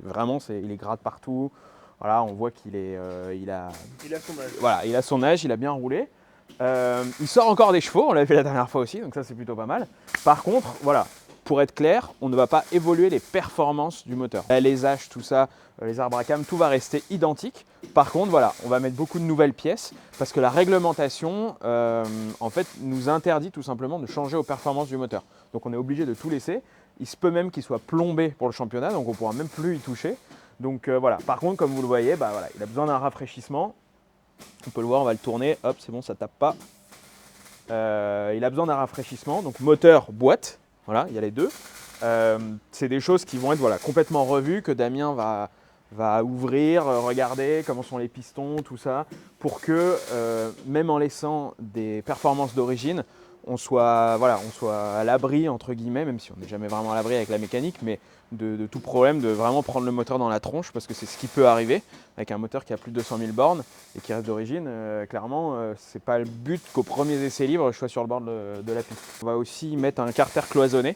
Vraiment, il est gras de partout. Voilà, on voit qu'il est, il a son âge. Voilà, il a son âge, il a bien roulé. Il sort encore des chevaux, on l'avait fait la dernière fois aussi, donc ça c'est plutôt pas mal. Par contre, voilà, pour être clair, on ne va pas évoluer les performances du moteur. Les âges, tout ça, les arbres à cam, tout va rester identique. Par contre, voilà, on va mettre beaucoup de nouvelles pièces parce que la réglementation, en fait, nous interdit tout simplement de changer aux performances du moteur. Donc on est obligé de tout laisser. Il se peut même qu'il soit plombé pour le championnat, donc on ne pourra même plus y toucher. Donc voilà, par contre, comme vous le voyez, bah, voilà, il a besoin d'un rafraîchissement. On peut le voir, on va le tourner, hop, c'est bon, ça tape pas. Il a besoin d'un rafraîchissement, donc moteur, boîte, voilà, il y a les deux. C'est des choses qui vont être voilà, complètement revues, que Damien va ouvrir, regarder comment sont les pistons, tout ça, pour que même en laissant des performances d'origine, on soit à l'abri, entre guillemets, même si on n'est jamais vraiment à l'abri avec la mécanique, mais de tout problème, de vraiment prendre le moteur dans la tronche, parce que c'est ce qui peut arriver avec un moteur qui a plus de 200 000 bornes et qui reste d'origine. Clairement, c'est pas le but qu'aux premiers essais libres, je sois sur le bord de la piste. On va aussi mettre un carter cloisonné,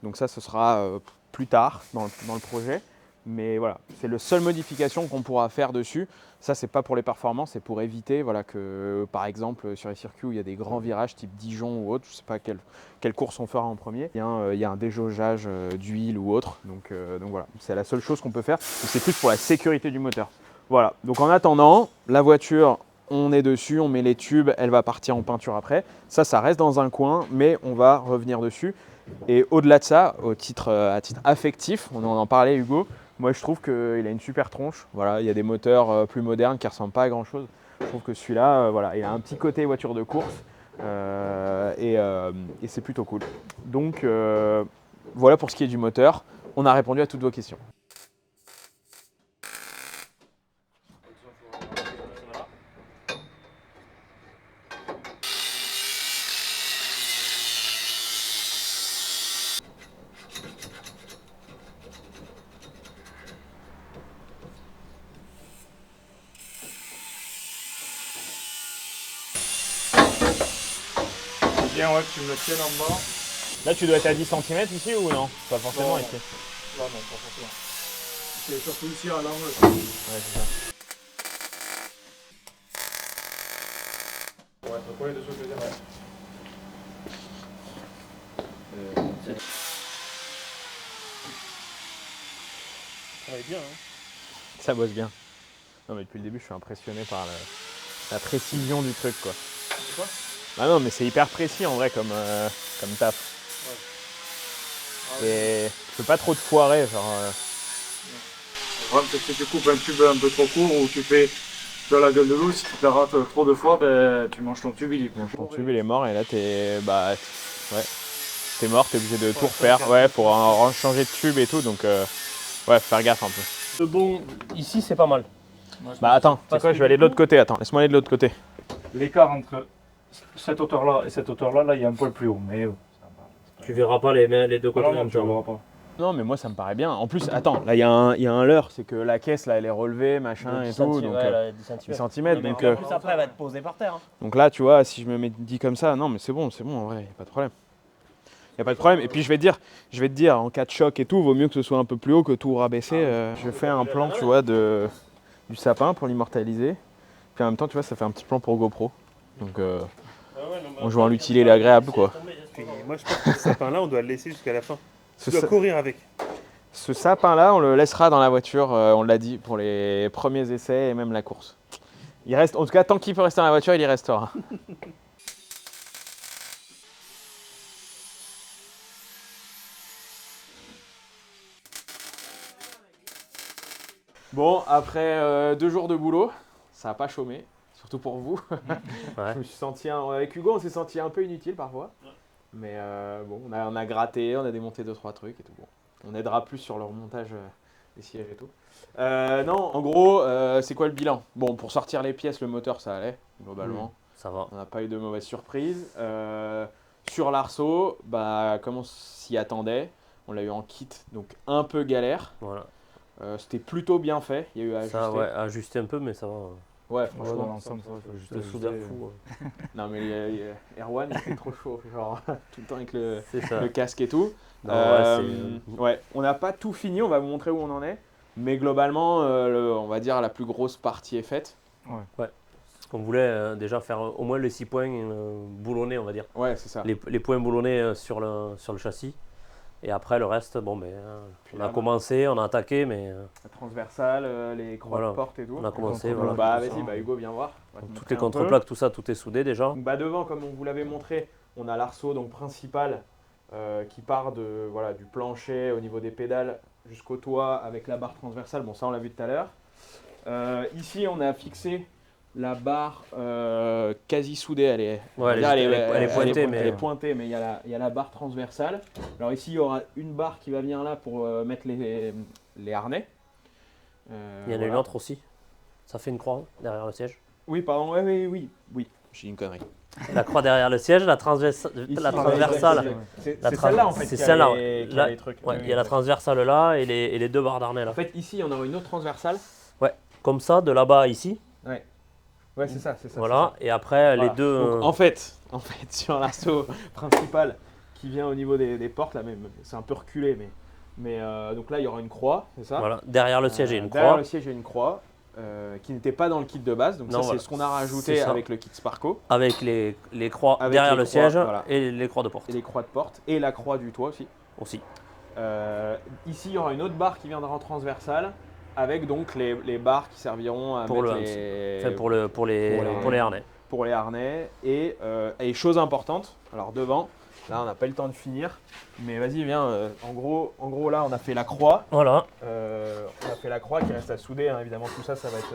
donc ça, ce sera plus tard dans le projet. Mais voilà, c'est la seule modification qu'on pourra faire dessus. Ça, c'est pas pour les performances, c'est pour éviter voilà, que, par exemple, sur les circuits où il y a des grands virages type Dijon ou autre, je sais pas quelle course on fera en premier, il y a un déjaugeage d'huile ou autre. Donc voilà, c'est la seule chose qu'on peut faire. C'est plus pour la sécurité du moteur. Voilà, donc en attendant, la voiture, on est dessus, on met les tubes, elle va partir en peinture après. Ça reste dans un coin, mais on va revenir dessus. Et au-delà de ça, à titre affectif, on en parlait Hugo, moi je trouve qu'il a une super tronche. Voilà, il y a des moteurs plus modernes qui ne ressemblent pas à grand chose. Je trouve que celui-là, voilà, il a un petit côté voiture de course et c'est plutôt cool. Donc voilà pour ce qui est du moteur. On a répondu à toutes vos questions. Bien, ouais, que tu me le tiennes en bas. Là, tu dois être à 10 cm ici ou non? Pas forcément Non. ici. Là, non, pas forcément. C'est surtout ici à l'angle. Ouais, c'est ça. Ouais, donc ouais, de ce côté, ouais. Ça va bien, hein. Ça bosse bien. Non, mais depuis le début, je suis impressionné par la précision du truc, quoi. C'est quoi? Ah non, mais c'est hyper précis en vrai comme taf. Ouais. Et tu peux pas trop te foirer, genre. Le problème, c'est que si tu coupes un tube un peu trop court ou tu as la gueule de l'eau, si tu te la rates trop de fois, ben, tu manges ton tube, il est Ton tube il est mort et là t'es. Bah. Ouais. T'es mort, t'es obligé de tout refaire. Ouais, pour en changer de tube et tout, donc. Ouais, faut faire gaffe un peu. Le bon, ici c'est pas mal. Bah attends, c'est quoi, je vais aller de l'autre côté, attends, laisse-moi aller de l'autre côté. L'écart entre cette hauteur-là et cette hauteur-là, là, il y a un poil plus haut. Mais Tu verras pas les deux côtés en non, même tu ne temps. verras pas. Non, mais moi ça me paraît bien. En plus, attends, là il y a un leurre, c'est que la caisse là elle est relevée, machin et tout, donc. 10 cm, donc. En plus après elle va être posée par terre. Hein. Donc là, tu vois, si je me mets dit comme ça, non, mais c'est bon, en vrai, il n'y a pas de problème. Il n'y a pas de problème. Et puis je vais te dire, en cas de choc et tout, vaut mieux que ce soit un peu plus haut que tout rabaisser. Je fais un plan, tu vois, du sapin pour l'immortaliser. Puis en même temps, tu vois, ça fait un petit plan pour GoPro. Donc on joue en l'utile et l'agréable, quoi. Et moi je pense que ce sapin-là, on doit le laisser jusqu'à la fin. Ce, Tu dois courir avec. ce sapin-là, on le laissera dans la voiture, on l'a dit, pour les premiers essais et même la course. Il reste, en tout cas, tant qu'il peut rester dans la voiture, il y restera. Bon, après 2 jours de boulot, ça n'a pas chômé, surtout pour vous. Ouais. Je me suis senti, avec Hugo, on s'est senti un peu inutile parfois. Mais bon, on a gratté, on a démonté 2-3 trucs et tout. Bon, on aidera plus sur le remontage des sièges et tout. Non, en gros, c'est quoi le bilan? Bon, pour sortir les pièces, le moteur, ça allait, globalement. Ça va. On n'a pas eu de mauvaises surprises. Sur l'arceau, bah, comme on s'y attendait, On l'a eu en kit, donc un peu galère. Voilà. C'était plutôt bien fait. Il y a eu à Ça, ajuster. ouais, ajuster un peu, mais ça va. Ouais, Ouais, dans franchement. l'ensemble, ça va, il faut juste Le ajuster. soudeur fou. Non, mais Erwan, il était trop chaud. Genre, tout le temps avec le C'est ça. casque et tout. Non, Ouais, on n'a pas tout fini, on va vous montrer où on en est. Mais globalement, on va dire la plus grosse partie est faite. Ce qu'on voulait déjà faire au moins les 6 points boulonnés, on va dire. Ouais, c'est ça. Les points boulonnés sur le châssis. Et après, le reste, bon, ben, Puis on là, a commencé, on a attaqué, mais La transversale, les croix Voilà. de porte et tout. on a commencé. contrôle, Voilà. Bah tout vas-y, ça. bah Hugo, viens voir. On va te Donc, montrer tout est un peu. contre-plaque, tout ça, tout est soudé déjà. Donc bah devant, comme on vous l'avait montré, on a l'arceau donc principal qui part de voilà du plancher au niveau des pédales jusqu'au toit avec la barre transversale. Bon, ça on l'a vu tout à l'heure. Ici, on a fixé la barre quasi soudée. Elle est, on va Ouais, dire, elle est pointée, mais- elle est pointée, mais il y a la barre transversale. Alors ici, il y aura une barre qui va venir là pour mettre les harnais. Il y en a Voilà. une autre aussi. Ça fait une croix hein, derrière le siège. Oui, pardon. Oui. J'ai une connerie. La croix derrière le siège, la transversale. C'est La celle-là en fait. c'est qui a celle-là, les- ouais. qui a Là, les trucs. Ouais, Oui, il y a la exact. transversale là et les 2 barres d'harnais là. En fait, ici, on aura une autre transversale. Comme ça, de là-bas à ici. Ouais, c'est ça, c'est ça. Voilà. Et après, Voilà. les deux. Donc, en fait, sur l'arceau principal qui vient au niveau des portes, là même, c'est un peu reculé, mais donc là, il y aura une croix, c'est ça. Voilà. Derrière le siège, il y a une Derrière croix. le siège, il y a une croix qui n'était pas dans le kit de base. Donc Non, ça, voilà. c'est ce qu'on a rajouté C'est ça. avec le kit Sparco. Avec les croix Avec derrière les le croix, siège voilà. et les croix de porte Et les croix de porte et la croix du toit aussi. Ici, il y aura une autre barre qui viendra en transversale avec donc les barres qui serviront à Pour mettre le- les, pour les harnais. pour les harnais. Et chose importante, alors devant, là on n'a pas eu le temps de finir, mais vas-y viens, en gros là on a fait la croix, Voilà. on a fait la croix qui reste à souder, hein, évidemment tout ça va être...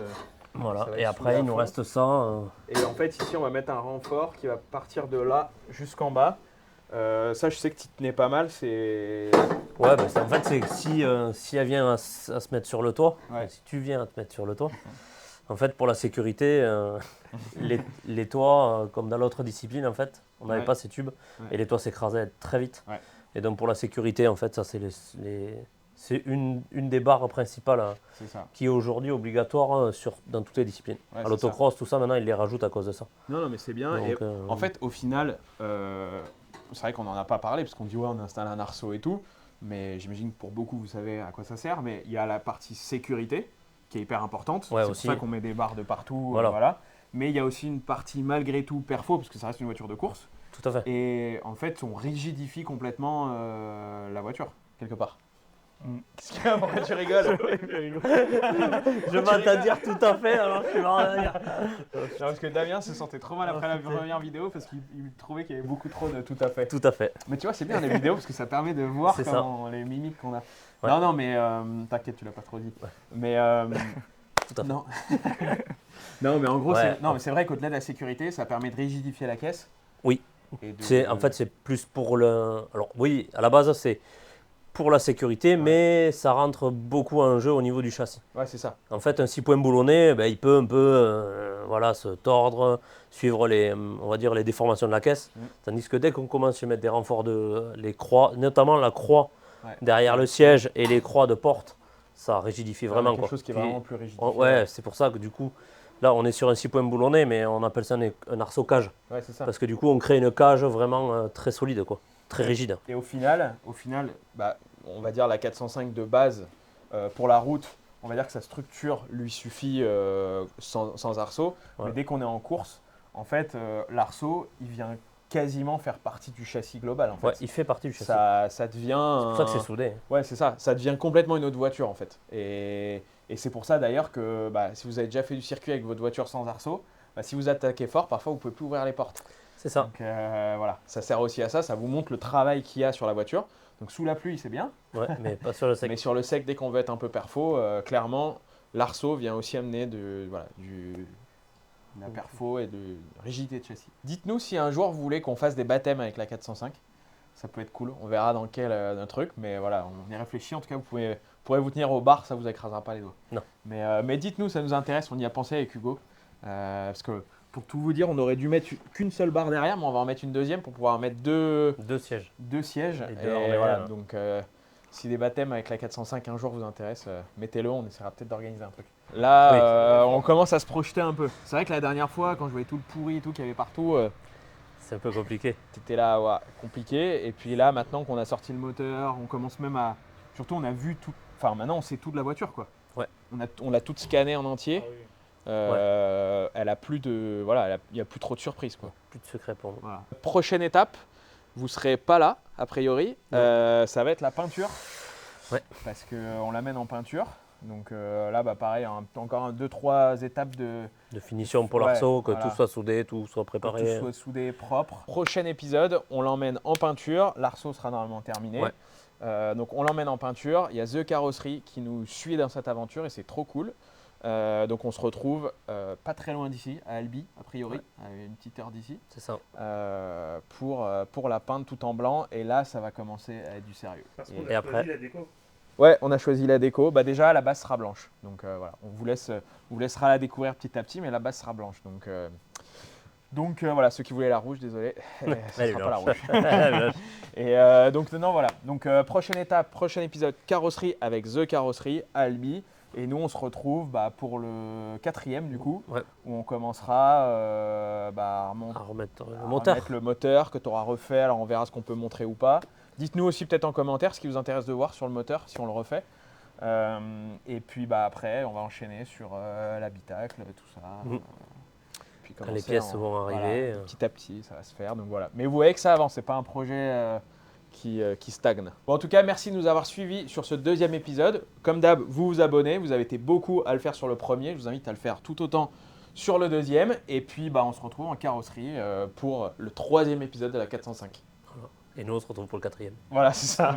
Voilà. Ça va Et être après, soudé à il nous fond. reste ça. Et en fait ici on va mettre un renfort qui va partir de là jusqu'en bas. Ça je sais que tu tenais pas mal, c'est... Ouais, bah, en fait, c'est que si elle vient à se mettre sur le toit, Ouais. si tu viens à te mettre sur le toit, en fait, pour la sécurité, les toits, comme dans l'autre discipline, en fait, on n'avait Ouais. pas ces tubes Ouais. et les toits s'écrasaient très vite. Ouais. Et donc, pour la sécurité, en fait, ça, c'est une des barres principales C'est ça. qui est aujourd'hui obligatoire dans toutes les disciplines. Ouais, À c'est l'autocross, tout ça, maintenant, ils les rajoutent à cause de ça. Non mais c'est bien. Donc, Et en fait au final, c'est vrai qu'on n'en a pas parlé parce qu'on dit ouais on installe un arceau et tout, mais j'imagine que pour beaucoup vous savez à quoi ça sert, mais il y a la partie sécurité qui est hyper importante, Ouais, c'est aussi. pour ça qu'on met des barres de partout, Voilà. Mais il y a aussi une partie malgré tout perfo parce que ça reste une voiture de course Tout à fait. et en fait on rigidifie complètement la voiture quelque part. Qu'est-ce qu'il y a? Pourquoi tu rigoles? Je m'attends à dire tout à fait, alors je suis marrant à dire. Non, parce que Damien se sentait trop mal après la première vidéo parce qu'il trouvait qu'il y avait beaucoup trop de tout à fait. Tout à fait. Mais tu vois, c'est bien les vidéos parce que ça permet de voir C'est comment les mimiques qu'on a. Ouais. Non, mais t'inquiète, tu l'as pas trop dit. Mais Tout à fait. non. Non, mais en gros, Ouais. non, mais c'est vrai qu'au-delà de la sécurité, ça permet de rigidifier la caisse. Oui. Et de- En fait, c'est plus pour le. Alors, oui, à la base, c'est pour la sécurité, mais ça rentre beaucoup en jeu au niveau du châssis. Ouais, c'est ça. En fait, un 6 points boulonné, ben, il peut un peu voilà, se tordre, suivre on va dire, les déformations de la caisse. Tandis que dès qu'on commence à mettre des renforts les croix, notamment la croix Ouais. derrière le siège et les croix de porte, ça rigidifie vraiment. Quelque Quoi. chose qui est Puis, vraiment plus rigide. ouais, c'est pour ça que du coup, là, on est sur un 6 points boulonné, mais on appelle ça un arceau cage. Ouais, c'est ça. Parce que du coup, on crée une cage vraiment très solide, quoi, très rigide. Et au final, bah, on va dire la 405 de base pour la route, on va dire que sa structure lui suffit sans arceau. Ouais. Mais dès qu'on est en course, en fait, l'arceau, il vient quasiment faire partie du châssis global. En fait. Ouais, il fait partie du châssis. Ça devient. C'est pour ça que c'est soudé. Ouais, c'est ça. Ça devient complètement une autre voiture en fait. Et c'est pour ça d'ailleurs que bah, si vous avez déjà fait du circuit avec votre voiture sans arceau, bah, si vous attaquez fort, parfois vous pouvez plus ouvrir les portes. C'est ça. Donc voilà, ça sert aussi à ça. Ça vous montre le travail qu'il y a sur la voiture. Donc sous la pluie, c'est bien. Ouais, mais pas sur le sec. Mais sur le sec, dès qu'on veut être un peu perfo, clairement, l'arceau vient aussi amener de la perfo et de rigidité de châssis. Dites-nous si un jour vous voulez qu'on fasse des baptêmes avec la 405. Ça peut être cool. On verra dans quel truc. Mais voilà, on y réfléchit. En tout cas, vous pourrez vous tenir au bar, ça vous écrasera pas les doigts. Non. Mais dites-nous, ça nous intéresse. On y a pensé avec Hugo. Parce que pour tout vous dire, on aurait dû mettre qu'une seule barre derrière, mais on va en mettre une deuxième pour pouvoir mettre deux Deux sièges. sièges. Les deux Et ornés, voilà, là. donc Si des baptêmes avec la 405 un jour vous intéressent, mettez-le, on essaiera peut-être d'organiser un truc. Là, Oui. on commence à se projeter un peu. C'est vrai que la dernière fois, quand je voyais tout le pourri et tout qu'il y avait partout, C'est un peu compliqué. c'était là, ouais, compliqué. Et puis là, maintenant qu'on a sorti le moteur, on commence même à... Surtout, on a vu tout... Enfin, maintenant, on sait tout de la voiture, quoi. Ouais. On l'a toute scannée en entier. Elle a plus de... Voilà, il n'y a plus trop de surprises, quoi. Plus de secret pour nous. Voilà. Prochaine étape, vous serez pas là, a priori. Ça va être la peinture. Ouais. Parce qu'on l'amène en peinture. Donc là, bah, pareil, encore 2-3 étapes de finition pour Ouais, l'arceau, que voilà. tout soit soudé, tout soit que tout préparé. soit soudé, propre. Prochain épisode, on l'emmène en peinture. L'arceau sera normalement terminé. Ouais. Donc on l'emmène en peinture. Il y a The Carrosserie qui nous suit dans cette aventure et c'est trop cool. Donc on se retrouve pas très loin d'ici, à Albi, a priori, à une petite heure d'ici, C'est ça. pour la peindre tout en blanc. Et là, ça va commencer à être du sérieux. Parce Et- qu'on Et a après choisi la déco. Ouais, on a choisi la déco. Bah déjà, la base sera blanche. Donc voilà, on vous laissera la découvrir petit à petit, mais la base sera blanche. Donc voilà, ceux qui voulaient la rouge, désolé, ce Elle est sera pas la blanche. rouge. Et donc non, voilà. Donc prochaine étape, prochain épisode carrosserie avec The Carrosserie à Albi. Et nous, on se retrouve pour le 4e du coup, Ouais. où on commencera à remettre le à moteur. remettre le moteur que tu auras refait. Alors on verra ce qu'on peut montrer ou pas. Dites-nous aussi peut-être en commentaire ce qui vous intéresse de voir sur le moteur, si on le refait. Et puis après, on va enchaîner sur l'habitacle, tout ça. Mhm. Puis Quand les commencer pièces vont arriver. petit à petit, ça va se faire. Donc voilà. Mais vous voyez que ça avance, c'est pas un projet qui stagne. Bon, en tout cas, merci de nous avoir suivis sur ce 2e épisode. Comme d'hab, vous vous abonnez. Vous avez été beaucoup à le faire sur le premier. Je vous invite à le faire tout autant sur le 2e. Et puis, on se retrouve en carrosserie pour le 3e épisode de la 405. Et nous, on se retrouve pour le 4e. Voilà, c'est ça.